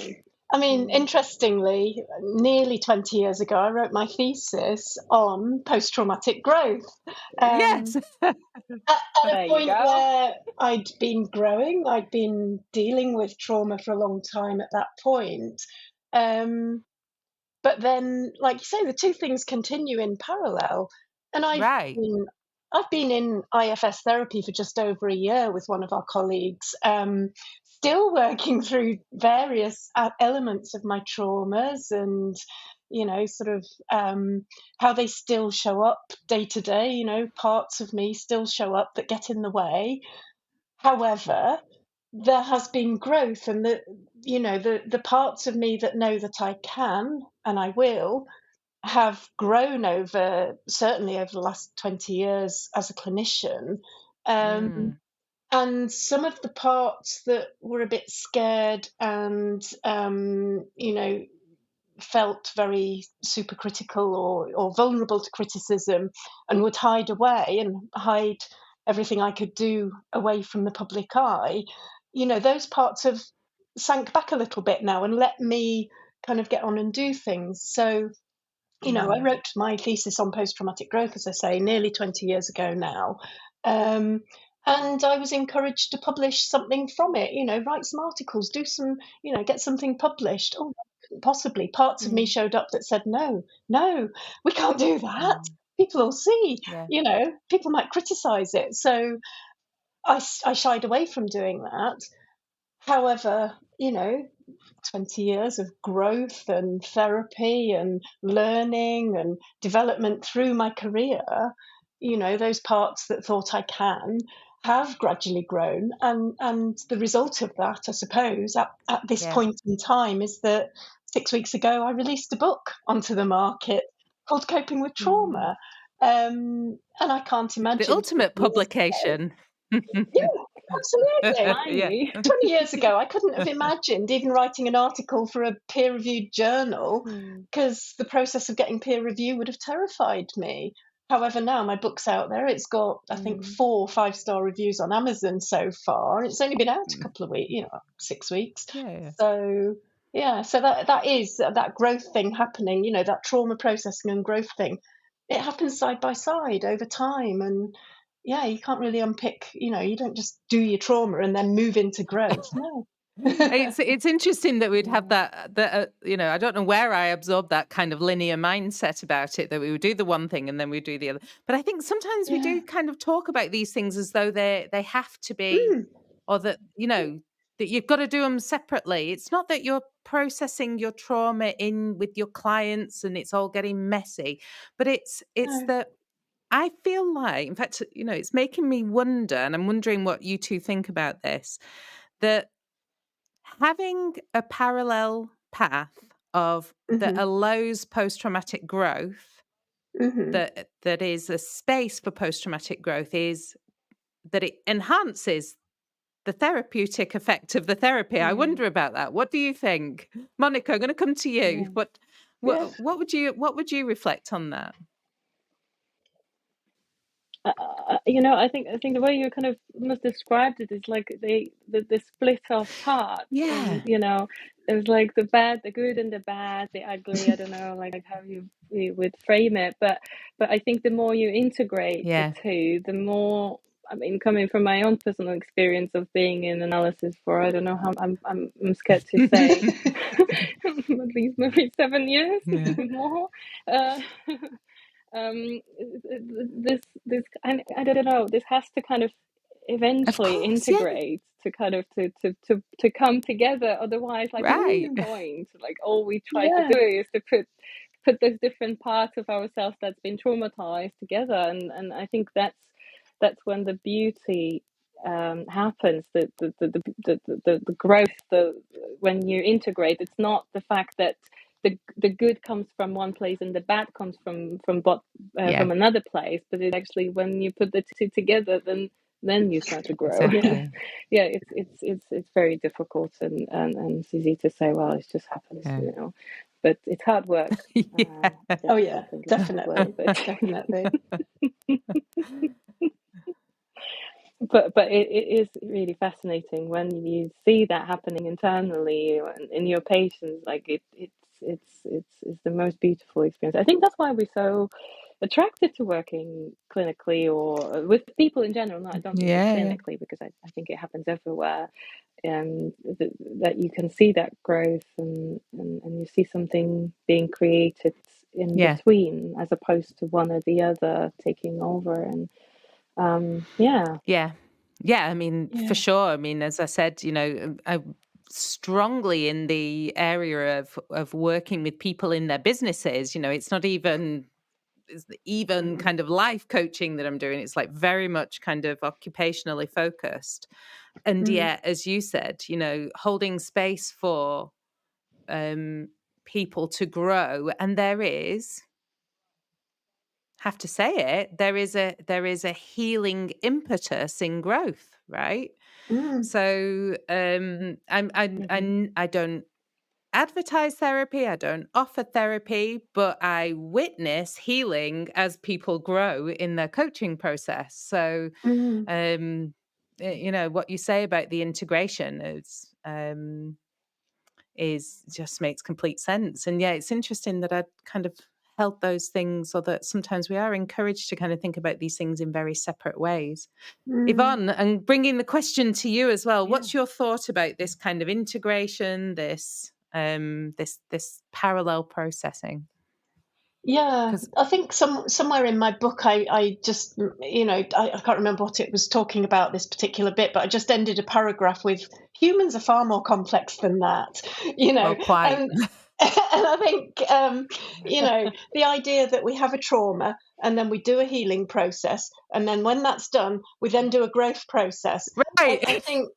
I mean, mm. interestingly, nearly 20 years ago, I wrote my thesis on post traumatic growth. Yes. At a There you point go. where I'd been growing, I'd been dealing with trauma for a long time at that point. Um, but then, like you say, the two things continue in parallel. And Right. I've been in IFS therapy for just over a year with one of our colleagues, still working through various elements of my traumas and, sort of how they still show up day to day. Parts of me still show up that get in the way. However, there has been growth, and the parts of me that know that I can and I will have grown over, certainly over the last 20 years as a clinician. Um, Mm. and some of the parts that were a bit scared and, felt very supercritical or vulnerable to criticism and would hide away and hide everything I could do away from the public eye, those parts have sank back a little bit now and let me kind of get on and do things. So, I Mm. wrote my thesis on post traumatic growth, as I say, nearly 20 years ago now. Um, and I was encouraged to publish something from it, write some articles, do some, get something published. Oh, possibly. Parts of me Mm. showed up that said, no, no, we can't do that. Mm. People will see, Yeah. people might criticize it. So I shied away from doing that. However, 20 years of growth and therapy and learning and development through my career, those parts that thought I can have gradually grown. And the result of that, I suppose, at this Yeah. point in time, is that 6 weeks ago I released a book onto the market called Coping with Mm. Trauma. And I can't The imagine 20 ultimate years ago. publication. Yeah, absolutely. Yeah. Finally. 20 years ago, I couldn't have imagined even writing an article for a peer reviewed journal Mm. because the process of getting peer review would have terrified me. However, now my book's out there. It's got, I think, Mm. 4 5-star reviews on Amazon so far. And it's only been out a Mm. couple of weeks, 6 weeks. Yeah. Yeah. So, yeah, so that is that growth thing happening, that trauma processing and growth thing. It happens side by side over time. And yeah, you can't really unpick, you don't just do your trauma and then move into growth. No. It's interesting that we'd have Yeah. I don't know where I absorbed that kind of linear mindset about it, that we would do the one thing and then we do the other. But I think sometimes we Yeah. do kind of talk about these things as though they have to be, Mm. or that, that you've got to do them separately. It's not that you're processing your trauma in with your clients and it's all getting messy, but it's No. that I feel like, in fact, it's making me wonder, and I'm wondering what you two think about this, that having a parallel path of that allows post-traumatic growth, that is a space for post-traumatic growth, is that it enhances the therapeutic effect of the therapy. I wonder about that. What do you think, Monika? I'm going to come to you. Yeah. What would you reflect on that? I think the way you kind of almost described it is like the split off parts, Yeah. and there's like the bad, the good, and the bad, the ugly. I don't know, like how you would frame it, but I think the more you integrate the two, the more. I mean, coming from my own personal experience of being in analysis for, I don't know how, I'm scared to say, at least maybe 7 years, more. Uh, this I don't know, this has to kind of Of eventually course, yeah. integrate to kind of to come together. Otherwise, like, what's Right. the point? Like, all we try to do is to put those different parts of ourselves that's been traumatized together, and I think that's when the beauty happens, the growth, when you integrate. It's not the fact that the good comes from one place and the bad comes from another place, but it actually, when you put the two together, then you start to grow. Exactly. Yeah, it's very difficult, and it's easy to say, well, it just happens, but it's hard work. Yeah. Oh yeah, I think it's hard definitely, work, but definitely. but it is really fascinating when you see that happening internally and in your patients. Like, it's the most beautiful experience. I think that's why we're so attracted to working clinically or with people in general. I don't mean clinically, because I think it happens everywhere, and that you can see that growth, and you see something being created in between, as opposed to one or the other taking over. And I mean, for sure. I mean, as I said, I strongly in the area of working with people in their businesses. It's not even kind of life coaching that I'm doing. It's like very much kind of occupationally focused. And yet, as you said, holding space for people to grow. And there is, have to say it, there is a healing impetus in growth, right? So I don't advertise therapy, I don't offer therapy, but I witness healing as people grow in their coaching process. So what you say about the integration is just makes complete sense. And it's interesting that I kind of held those things, or that sometimes we are encouraged to kind of think about these things in very separate ways. Yvonne, and bringing the question to you as well, what's your thought about this kind of integration, this parallel processing? Yeah, I think somewhere in my book, I just, I can't remember what it was talking about, this particular bit, but I just ended a paragraph with, humans are far more complex than that, Well, quite. and I think, the idea that we have a trauma and then we do a healing process, and then when that's done, we then do a growth process. Right. I think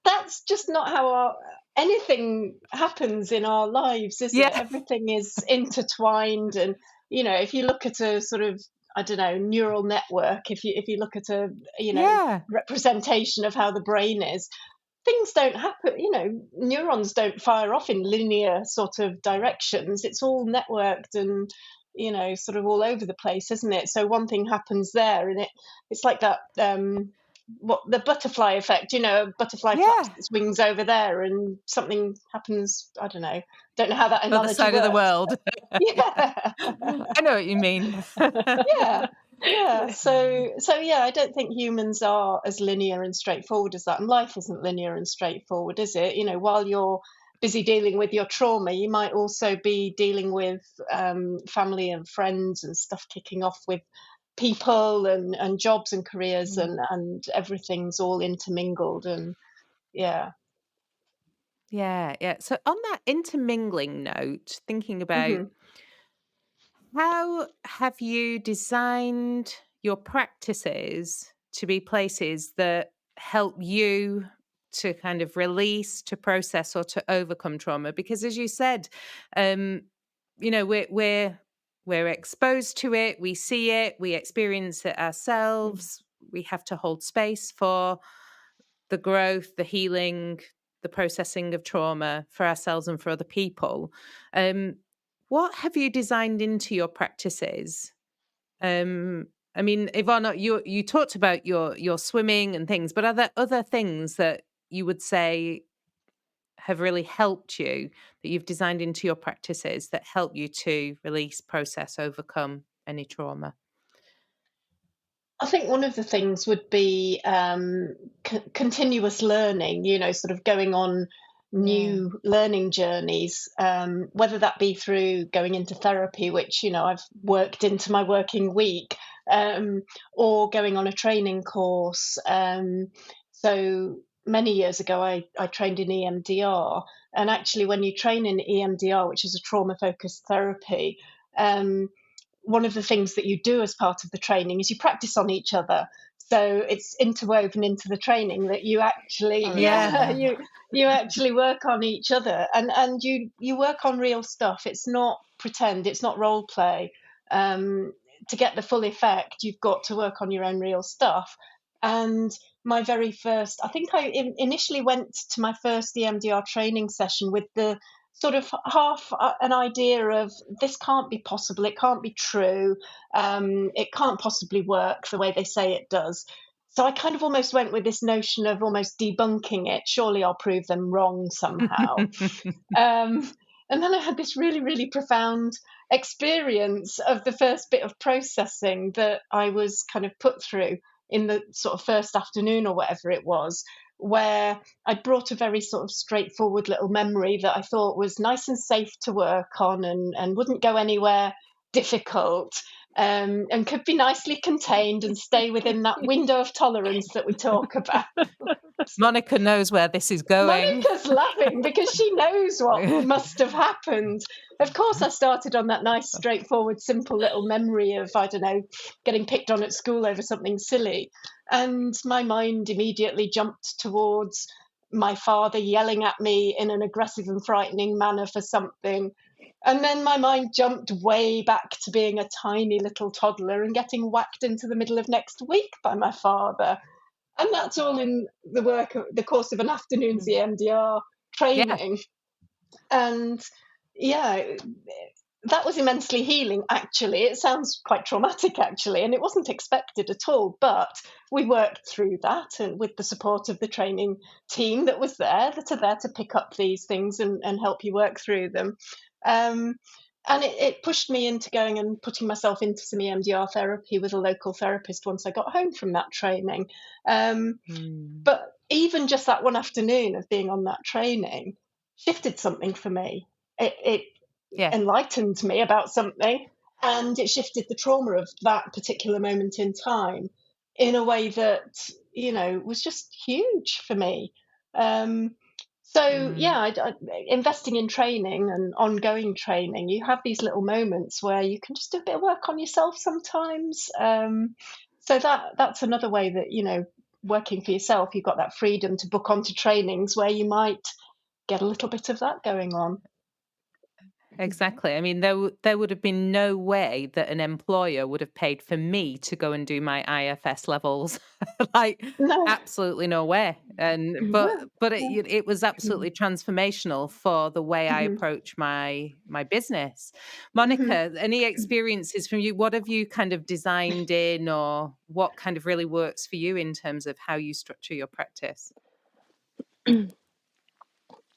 that's just not how anything happens in our lives, is it? Everything is intertwined, and if you look at a sort of, I don't know, neural network, if you look at a representation of how the brain is, things don't happen. Neurons don't fire off in linear sort of directions. It's all networked and sort of all over the place, isn't it? So one thing happens there, and it's like that. What the butterfly effect, a butterfly flaps its wings over there and something happens. I don't know how that analogy Other side works. of the world. Yeah. I know what you mean. Yeah. So I don't think humans are as linear and straightforward as that, and life isn't linear and straightforward, is it? While you're busy dealing with your trauma, you might also be dealing with family and friends and stuff kicking off with people and jobs and careers, and everything's all intermingled, and yeah. So on that intermingling note, thinking about how have you designed your practices to be places that help you kind of release, to process, or to overcome trauma? Because as you said, we're exposed to it, we see it, we experience it ourselves. We have to hold space for the growth, the healing, the processing of trauma for ourselves and for other people. What have you designed into your practices? I mean, Yvonne, you talked about your swimming and things, but are there other things that you would say have really helped you, that you've designed into your practices, that help you to release, process, overcome any trauma? I think one of the things would be continuous learning, sort of going on new learning journeys, whether that be through going into therapy, which, I've worked into my working week, or going on a training course. So many years ago, I trained in EMDR. And actually, when you train in EMDR, which is a trauma focused therapy, one of the things that you do as part of the training is you practice on each other. So it's interwoven into the training that you actually, you actually work on each other, and you work on real stuff. It's not pretend. It's not role play. To get the full effect, you've got to work on your own real stuff. And my very first, I think I initially went to my first EMDR training session with the sort of half an idea of this can't be possible, it can't be true, it can't possibly work the way they say it does. So I kind of almost went with this notion of almost debunking it. Surely I'll prove them wrong somehow. And then I had this really, really profound experience of the first bit of processing that I was kind of put through in the sort of first afternoon or whatever it was, where I brought a very sort of straightforward little memory that I thought was nice and safe to work on, and wouldn't go anywhere difficult, and could be nicely contained and stay within that window of tolerance that we talk about. Monika knows where this is going. Monika's laughing because she knows what must have happened. Of course, I started on that nice, straightforward, simple little memory of, I don't know, getting picked on at school over something silly. And my mind immediately jumped towards my father yelling at me in an aggressive and frightening manner for something. And then my mind jumped way back to being a tiny little toddler and getting whacked into the middle of next week by my father. And that's all in the course of an afternoon's EMDR training. And that was immensely healing, actually. It sounds quite traumatic, actually, and it wasn't expected at all. But we worked through that, and with the support of the training team that was there, that are there to pick up these things and help you work through them. And it pushed me into going and putting myself into some EMDR therapy with a local therapist once I got home from that training. But even just that one afternoon of being on that training shifted something for me. It enlightened me about something, and it shifted the trauma of that particular moment in time in a way that, was just huge for me. Investing in training and ongoing training, you have these little moments where you can just do a bit of work on yourself sometimes. So that's another way that, working for yourself, you've got that freedom to book onto trainings where you might get a little bit of that going on. Exactly. I mean, there would have been no way that an employer would have paid for me to go and do my IFS levels. No. Absolutely no way. And but it was absolutely transformational for the way I approach my business. Monika, any experiences from you? What have you kind of designed in, or what kind of really works for you in terms of how you structure your practice?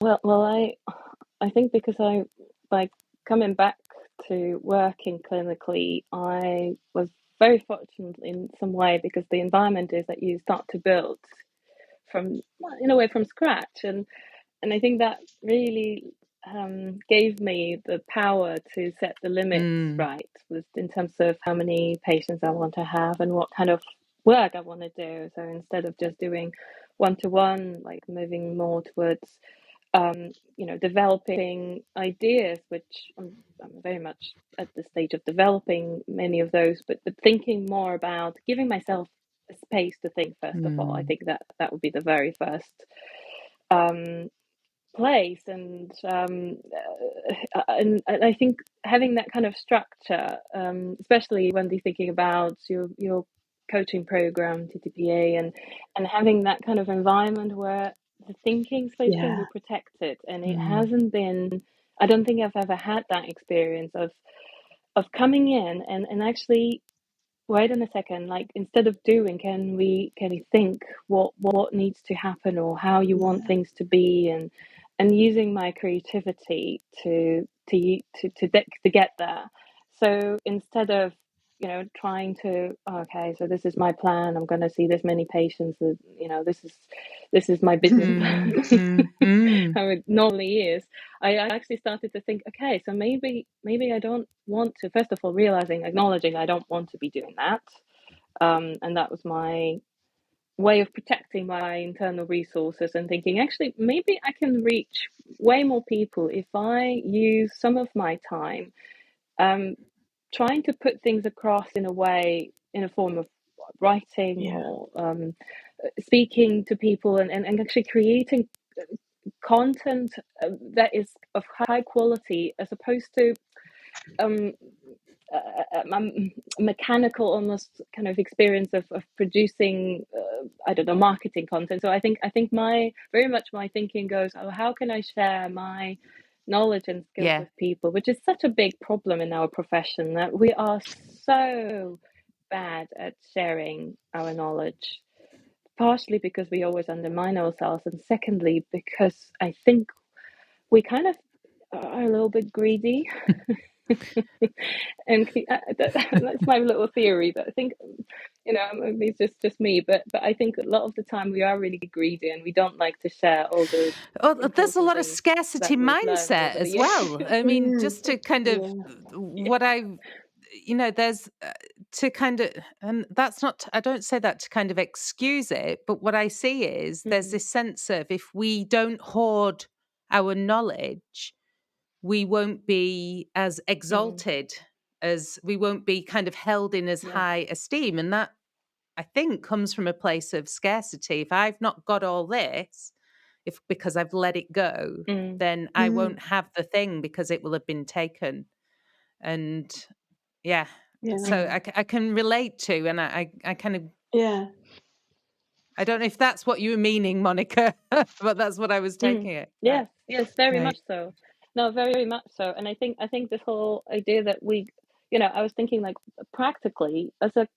Well, I think because by coming back to working clinically, I was very fortunate in some way, because the environment is that you start to build in a way from scratch, and I think that really gave me the power to set the limits right, in terms of how many patients I want to have and what kind of work I want to do. So instead of just doing one-to-one, like moving more towards developing ideas, which I'm very much at the stage of developing many of those, but thinking more about giving myself a space to think first of all. I think that would be the very first place, and I think having that kind of structure, especially when you're thinking about your coaching program, TTPA, and having that kind of environment where the thinking space can be protected, and it hasn't been. I don't think I've ever had that experience of coming in and actually, wait on a second, like, instead of doing, can we think what needs to happen, or how you want things to be, and using my creativity to get there. So instead of trying to, okay, so this is my plan, I'm going to see this many patients, that this is my business plan, how it normally is. I actually started to think, okay, so maybe I don't want to, first of all, acknowledging I don't want to be doing that, and that was my way of protecting my internal resources, and thinking, actually, maybe I can reach way more people if I use some of my time trying to put things across in a form of writing, or speaking to people, and actually creating content that is of high quality, as opposed to mechanical, almost kind of experience of producing I don't know, marketing content. So I think my thinking goes, oh, how can I share my knowledge and skills with people, which is such a big problem in our profession, that we are so bad at sharing our knowledge, partially because we always undermine ourselves, and secondly because I think we kind of are a little bit greedy. And that's my little theory, but I think maybe it's just me, but I think a lot of the time we are really greedy, and we don't like to share all the there's a lot of things scarcity that we've learned mindset over the as years. well. I mean, just to kind of what I there's to kind of, and that's not, I don't say that to kind of excuse it, but what I see is there's this sense of, if we don't hoard our knowledge, we won't be as exalted, as we won't be kind of held in as high esteem. And that, I think, comes from a place of scarcity. If I've not got all this, because I've let it go, then I won't have the thing, because it will have been taken. And so I can relate to, and I kind of I don't know if that's what you were meaning, Monika, but that's what I was taking it. Yes, very much so. No, very much so. And I think this whole idea that we, I was thinking, like, practically, as a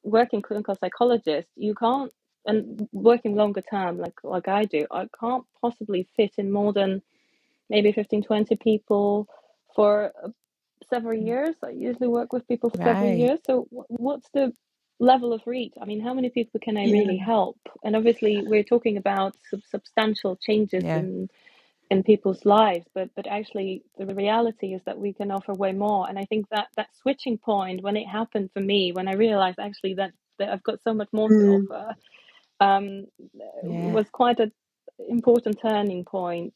working clinical psychologist, you can't, and working longer term, like I do, I can't possibly fit in more than maybe 15, 20 people for several years. I usually work with people for several years. So what's the level of reach? I mean, how many people can I really help? And obviously we're talking about substantial changes in people's lives, but actually the reality is that we can offer way more. And I think that switching point, when it happened for me, when I realized actually that I've got so much more to offer, was quite an important turning point.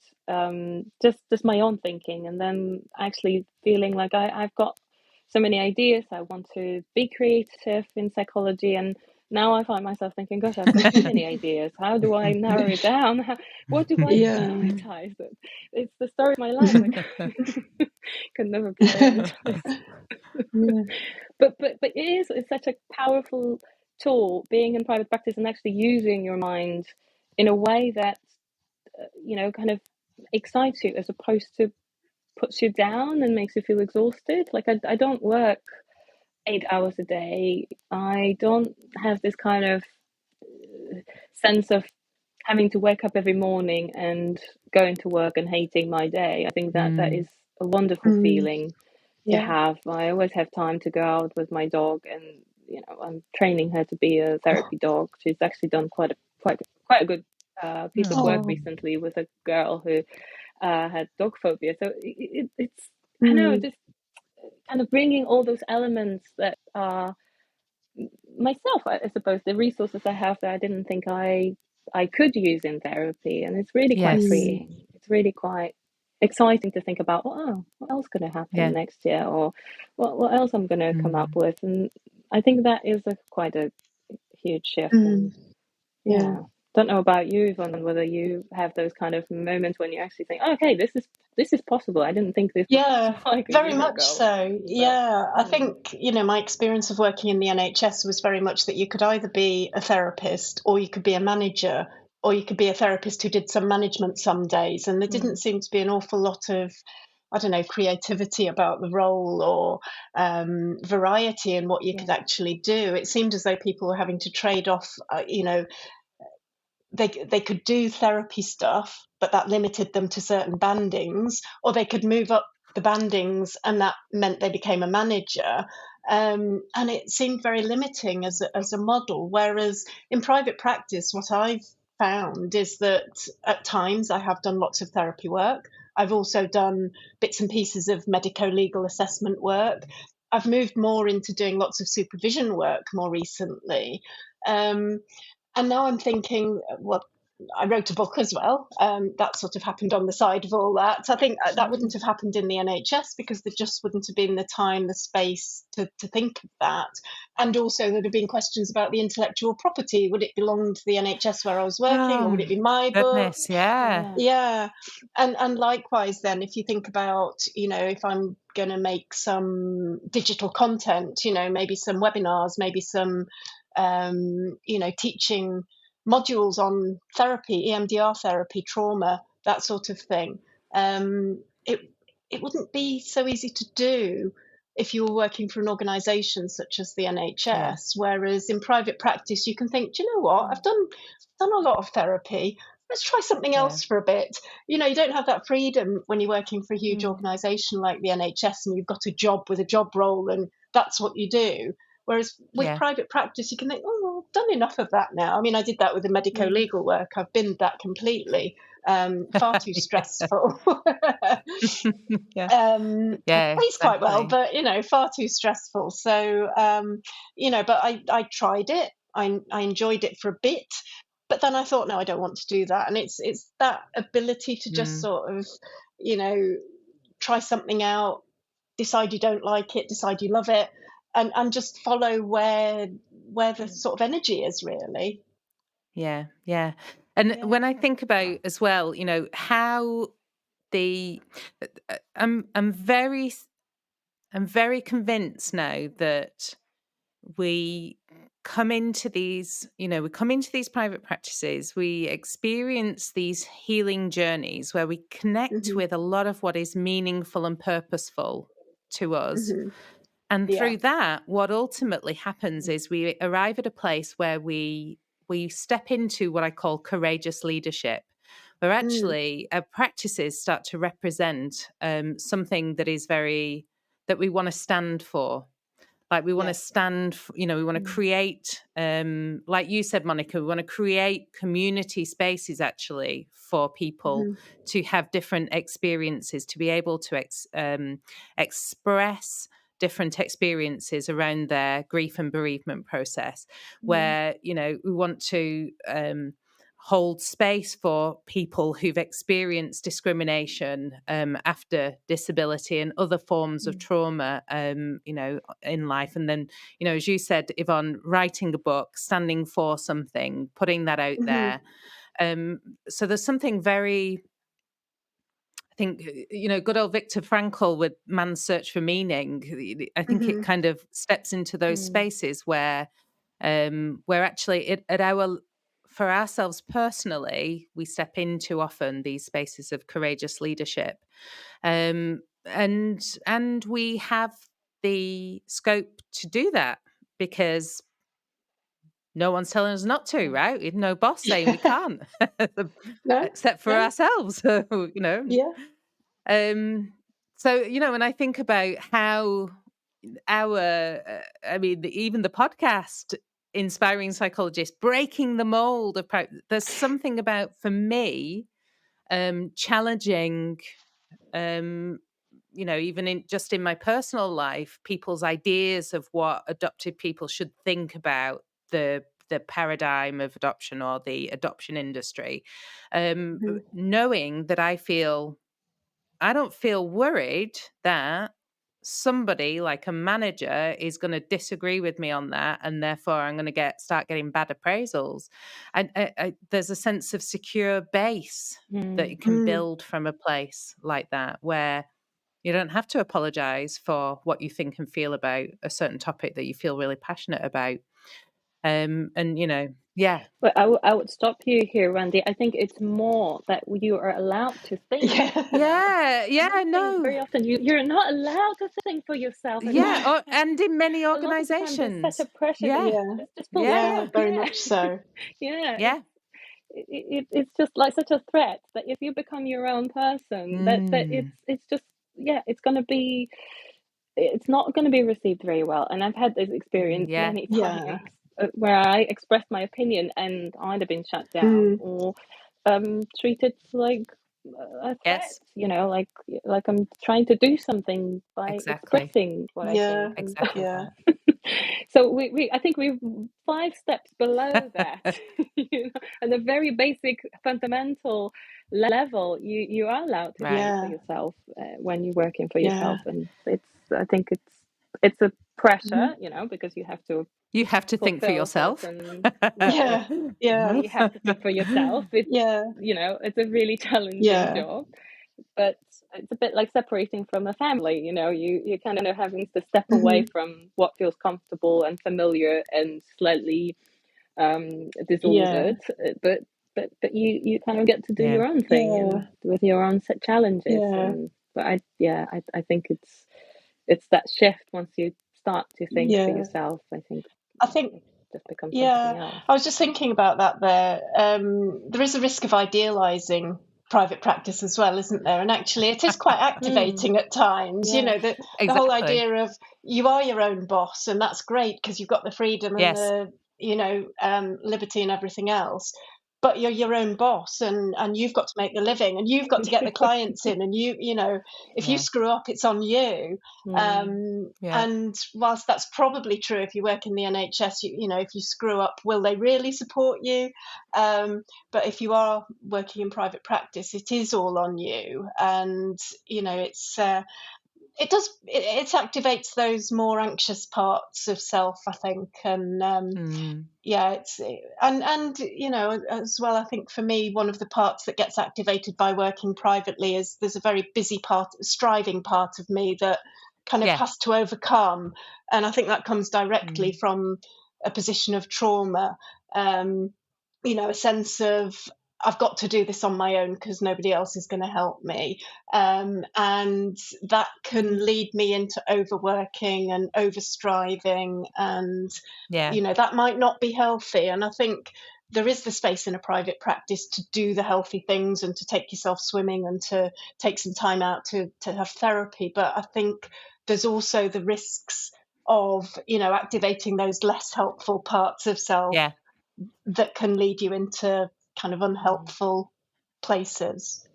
Just my own thinking, and then actually feeling like I've got so many ideas. I want to be creative in psychology, and now I find myself thinking, gosh, I've got so many ideas. How do I narrow it down? What do I prioritize? It's the story of my life. Can never prioritize. But it's such a powerful tool, being in private practice and actually using your mind in a way that kind of excites you, as opposed to puts you down and makes you feel exhausted. Like, I don't work 8 hours a day. I don't have this kind of sense of having to wake up every morning and going to work and hating my day. I think that is a wonderful feeling to have. I always have time to go out with my dog, and I'm training her to be a therapy dog. She's actually done quite a good piece of work recently with a girl who had dog phobia. So it's I know, just kind of bringing all those elements that are myself, I suppose, the resources I have that I didn't think I could use in therapy, and it's really quite freeing. It's really quite exciting to think about, what else going to happen next year, or what else I'm going to come up with. And I think that is quite a huge shift. And Don't know about you, Yvonne, whether you have those kind of moments when you actually think, oh, okay, this is possible. I didn't think this Yeah, like a very year much ago. so. But Yeah, I yeah. think, my experience of working in the NHS was very much that you could either be a therapist or you could be a manager or you could be a therapist who did some management some days. And there didn't Mm, seem to be an awful lot of, I don't know, creativity about the role or variety in what you yeah. could actually do. It seemed as though people were having to trade off, they could do therapy stuff, but that limited them to certain bandings, or they could move up the bandings, and that meant they became a manager. And it seemed very limiting as a model. Whereas in private practice, what I've found is that at times I have done lots of therapy work. I've also done bits and pieces of medico-legal assessment work. I've moved more into doing lots of supervision work more recently. Um, and now I'm thinking, well, I wrote a book as well. That sort of happened on the side of all that. I think that wouldn't have happened in the NHS because there just wouldn't have been the time, the space to think of that. And also, there'd have been questions about the intellectual property. Would it belong to the NHS where I was working, or would Oh, it be my book? goodness, yeah. Yeah. Yeah. And likewise, then, if you think about, if I'm going to make some digital content, maybe some webinars, maybe some, teaching modules on therapy, EMDR therapy, trauma, that sort of thing. It wouldn't be so easy to do if you were working for an organisation such as the Yeah. NHS. Whereas in private practice, you can think, do you know what? Mm, I've done a lot of therapy. Let's try something Yeah. else for a bit. You don't have that freedom when you're working for a huge mm, organisation like the NHS and you've got a job with a job role and that's what you do. Whereas with Yeah. private practice, you can think, oh, well, I've done enough of that now. I mean, I did that with the medico mm. legal work. I've binned that completely. Far too stressful. Yeah. Yeah, Pays quite well, exactly. but far too stressful. So, but I tried it. I enjoyed it for a bit, but then I thought, no, I don't want to do that. And it's that ability to just Mm, sort of, you know, try something out, decide you don't like it, decide you love it, and just follow where the Mm. sort of energy is really. yeah, yeah. And when I Yeah. think about as well, how the I'm very convinced now that we we come into these private practices, we experience these healing journeys where we connect Hmm. with a lot of what is meaningful and purposeful to us. Hmm. And Yeah. through that, what ultimately happens is we arrive at a place where we step into what I call courageous leadership, where Mm. actually our practices start to represent something that is very that we want to stand for. Like we want to Yes. stand, we want to Mm, create, like you said, Monica, we want to create community spaces actually for people Hmm. to have different experiences, to be able to express different experiences around their grief and bereavement process. mm, Where, we want to hold space for people who've experienced discrimination after disability and other forms of mm, trauma, in life. And then, as you said, Yvonne, writing a book, standing for something, putting that out Hmm. there. So there's something very, I think, good old Viktor Frankl with Man's Search for Meaning. I think it Hmm. kind of steps into those mm, spaces where actually for ourselves personally, we step into often these spaces of courageous leadership, and we have the scope to do that because no one's telling us not to, mm. right? We've no boss saying we can't, No, except for no, ourselves. yeah. Um, so when I think about how even the podcast, inspiring psychologists, breaking the mold of there's something about, for me, challenging, um, even in my personal life, people's ideas of what adopted people should think about the paradigm of adoption or the adoption industry. Mhm. Knowing that I don't feel worried that somebody like a manager is going to disagree with me on that, and therefore I'm going to start getting bad appraisals. And there's a sense of secure base that you can build from a place like that, where you don't have to apologize for what you think and feel about a certain topic that you feel really passionate about. And yeah. But I would stop you here, Randy. I think it's more that you are allowed to think. Yeah, no. Very often you're not allowed to think for yourself. Yeah, and in many a lot of the time there's organizations. such a pressure that just pull out. Very much so. Yeah. It's just like such a threat that if you become your own person, that it's just it's not going to be received very well. And I've had this experience many times where I expressed my opinion and either been shut down or treated like a threat, like I'm trying to do something by expressing what I think. Exactly. So I think we're 5 steps below that, on a very basic fundamental level. You are allowed to think for yourself when you're working for yourself, and I think it's a pressure, because you have to think for yourself. You have to think for yourself. It's a really challenging job, but it's a bit like separating from a family. You kind of having to step away from what feels comfortable and familiar and slightly disordered, but you kind of get to do your own thing and with your own set challenges. But I think it's that shift once you start to think for yourself. I think it just becomes something else. I was just thinking about that there. There is a risk of idealizing private practice as well, isn't there? And actually it is quite activating at times. The whole idea of you are your own boss, and that's great because you've got the freedom and the liberty and everything else, but you're your own boss, and you've got to make the living, and you've got to get the clients in, and if you screw up, it's on you. And whilst that's probably true if you work in the NHS, if you screw up, will they really support you? But if you are working in private practice, it is all on you, and it activates those more anxious parts of self, I think. And it's as well, I think for me, one of the parts that gets activated by working privately is there's a very busy striving part of me that kind of has to overcome, and I think that comes directly from a position of trauma. A sense of I've got to do this on my own because nobody else is going to help me. And that can lead me into overworking and overstriving. And, that might not be healthy. And I think there is the space in a private practice to do the healthy things and to take yourself swimming and to take some time out to have therapy. But I think there's also the risks of, activating those less helpful parts of self that can lead you into kind of unhelpful places.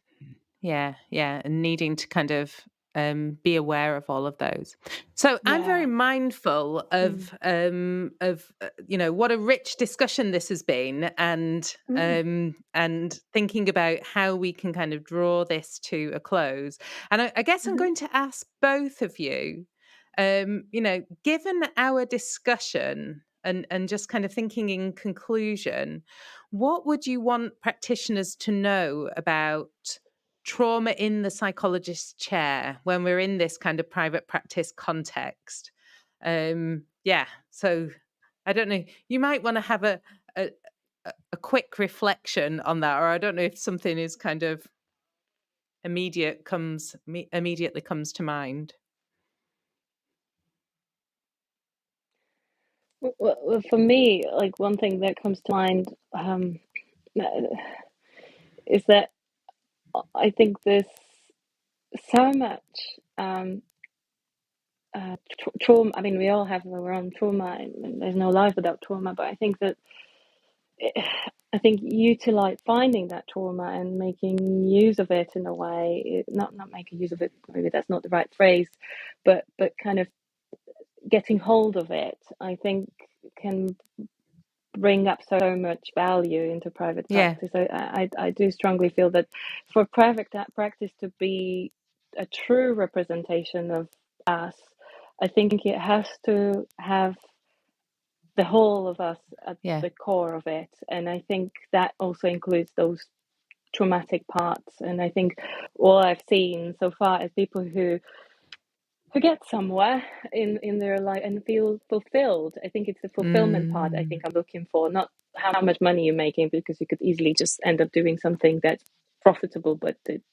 And needing to kind of be aware of all of those. So I'm very mindful of what a rich discussion this has been, and thinking about how we can kind of draw this to a close. And I guess I'm going to ask both of you, given our discussion and just kind of thinking in conclusion, what would you want practitioners to know about trauma in the psychologist's chair when we're in this kind of private practice context? So I don't know, you might want to have a quick reflection on that, or I don't know if something is kind of immediately comes to mind. Well, for me, like one thing that comes to mind is that I think there's so much trauma. I mean, we all have our own trauma, and there's no life without trauma. But I think that finding that trauma and making use of it in a way, not making use of it, maybe that's not the right phrase, but kind of getting hold of it, I think can bring up so much value into private practice. I do strongly feel that for private practice to be a true representation of us, I think it has to have the whole of us at the core of it. And I think that also includes those traumatic parts. And I think all I've seen so far is people who get somewhere in their life and feel fulfilled. I think it's the fulfillment part I think I'm looking for, not how much money you're making, because you could easily just end up doing something that's profitable, but it's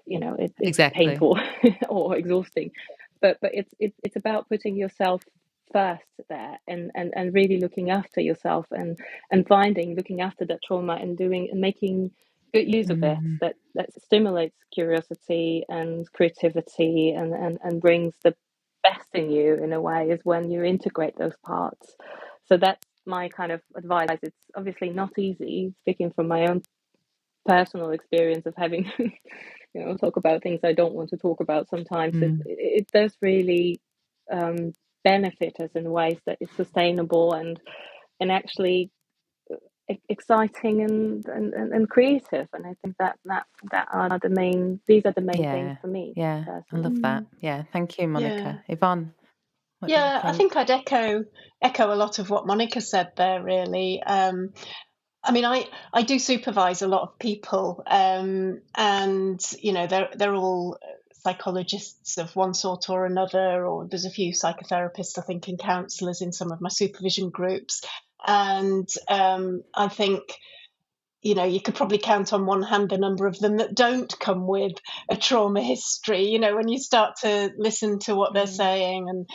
it's Exactly. painful or exhausting. But it's about putting yourself first there, and really looking after yourself, and looking after that trauma, and making good use of it, that stimulates curiosity and creativity, and brings the best in you, in a way, is when you integrate those parts. So that's my kind of advice. It's obviously not easy, speaking from my own personal experience of having talk about things I don't want to talk about sometimes. It does really benefit us in ways that is sustainable and actually exciting and creative. And I think that are the main things for me. Yeah, personally. I love that. Yeah, thank you, Monika. Yvonne, what do you think? I think I'd echo a lot of what Monika said there, really. I mean, I do supervise a lot of people, and they're all psychologists of one sort or another, or there's a few psychotherapists, I think, and counsellors in some of my supervision groups. And I think, you could probably count on one hand the number of them that don't come with a trauma history, when you start to listen to what they're saying. And,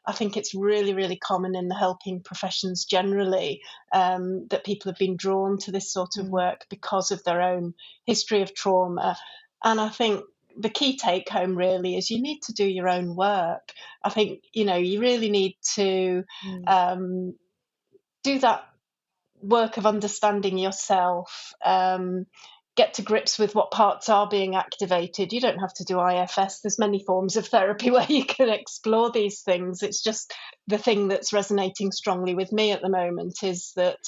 I think it's really, really common in the helping professions generally, that people have been drawn to this sort of work because of their own history of trauma. And I think the key take home really is you need to do your own work. I think, you really need to do that work of understanding yourself, get to grips with what parts are being activated. You don't have to do IFS. There's many forms of therapy where you can explore these things. It's just the thing that's resonating strongly with me at the moment is that,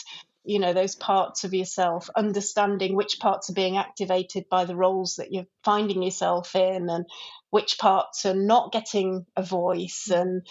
those parts of yourself, understanding which parts are being activated by the roles that you're finding yourself in, and which parts are not getting a voice, and,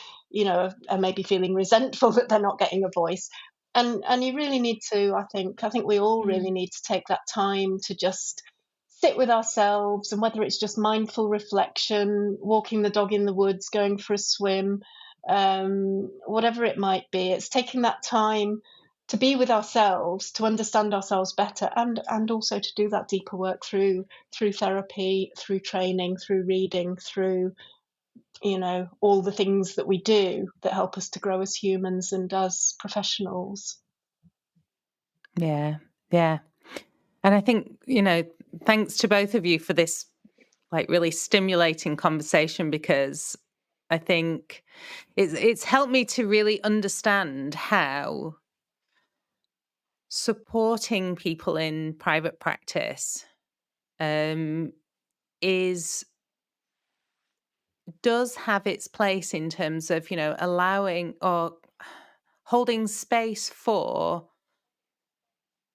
are maybe feeling resentful that they're not getting a voice. And you really need to, I think we all really need to take that time to just sit with ourselves, and whether it's just mindful reflection, walking the dog in the woods, going for a swim, whatever it might be, it's taking that time to be with ourselves, to understand ourselves better, and also to do that deeper work through therapy, through training, through reading, through all the things that we do that help us to grow as humans and as professionals. Yeah. And I think, thanks to both of you for this really stimulating conversation, because I think it's helped me to really understand how supporting people in private practice does have its place in terms of, allowing or holding space for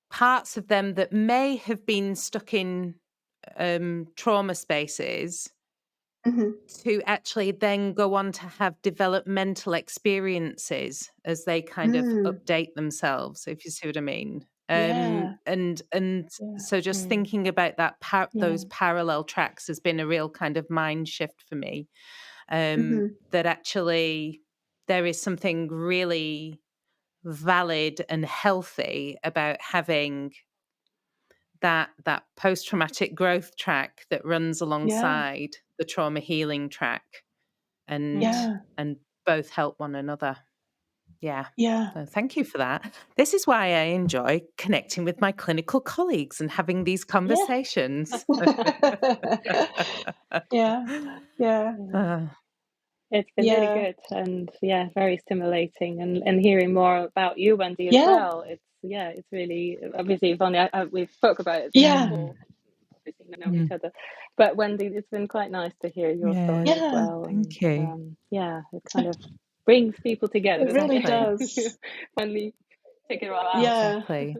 parts of them that may have been stuck in trauma spaces, to actually then go on to have developmental experiences as they kind of update themselves, if you see what I mean. So just thinking about that those parallel tracks has been a real kind of mind shift for me. That actually there is something really valid and healthy about having that post-traumatic growth track that runs alongside the trauma healing track, and both help one another. So thank you for that. This is why I enjoy connecting with my clinical colleagues and having these conversations. It's been really good, and very stimulating, and hearing more about you, Wendy, as well. It's really, obviously, Yvonne, we've spoke about it before, obviously know each other, but Wendy, it's been quite nice to hear your story as well. Thank you. It kind of brings people together. It really does. Finally figure it out. Exactly.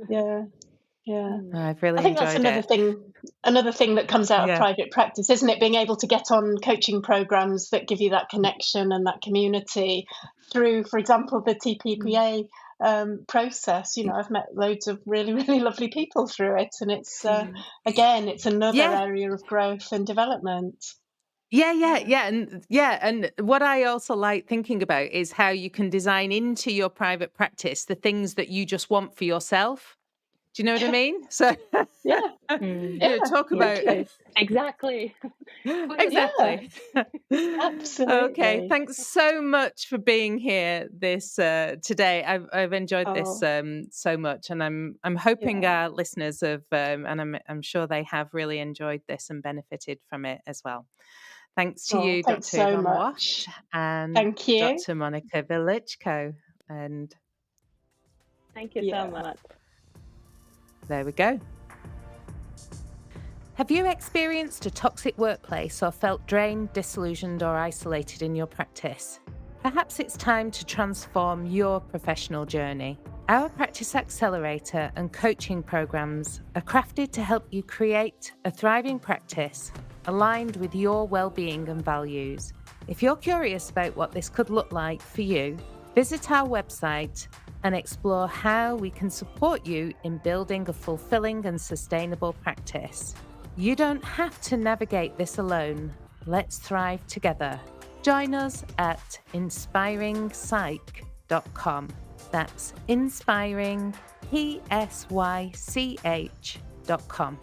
Yeah. I've I really think that's enjoyed it. another thing that comes out of Yeah. private practice, isn't it? Being able to get on coaching programs that give you that connection and that community through, for example, the TPPA process. I've met loads of really, really lovely people through it, and it's again, it's another Yeah. area of growth and development. And what I also like thinking about is how you can design into your private practice the things that you just want for yourself. Do you know what I mean? So, Yeah, yeah, talk about totally. Exactly. Put yourself Yeah, exactly. first. Okay, absolutely. thanks so much for being here this today. I've enjoyed this Oh, so much, and I'm hoping yeah. our listeners have, and I'm sure they have really enjoyed this and benefited from it as well. Thanks to Oh, you, thanks Dr. so Yvonne much. Waft and Thank you. Dr. Monika Wieliczko. And Thank you so Yeah. much. there we go. Have you experienced a toxic workplace or felt drained, disillusioned, or isolated in your practice? Perhaps it's time to transform your professional journey. Our Practice Accelerator and coaching programs are crafted to help you create a thriving practice aligned with your well-being and values. If you're curious about what this could look like for you, visit our website and explore how we can support you in building a fulfilling and sustainable practice. You don't have to navigate this alone. Let's thrive together. Join us at inspiringpsych.com. That's inspiringpsych.com.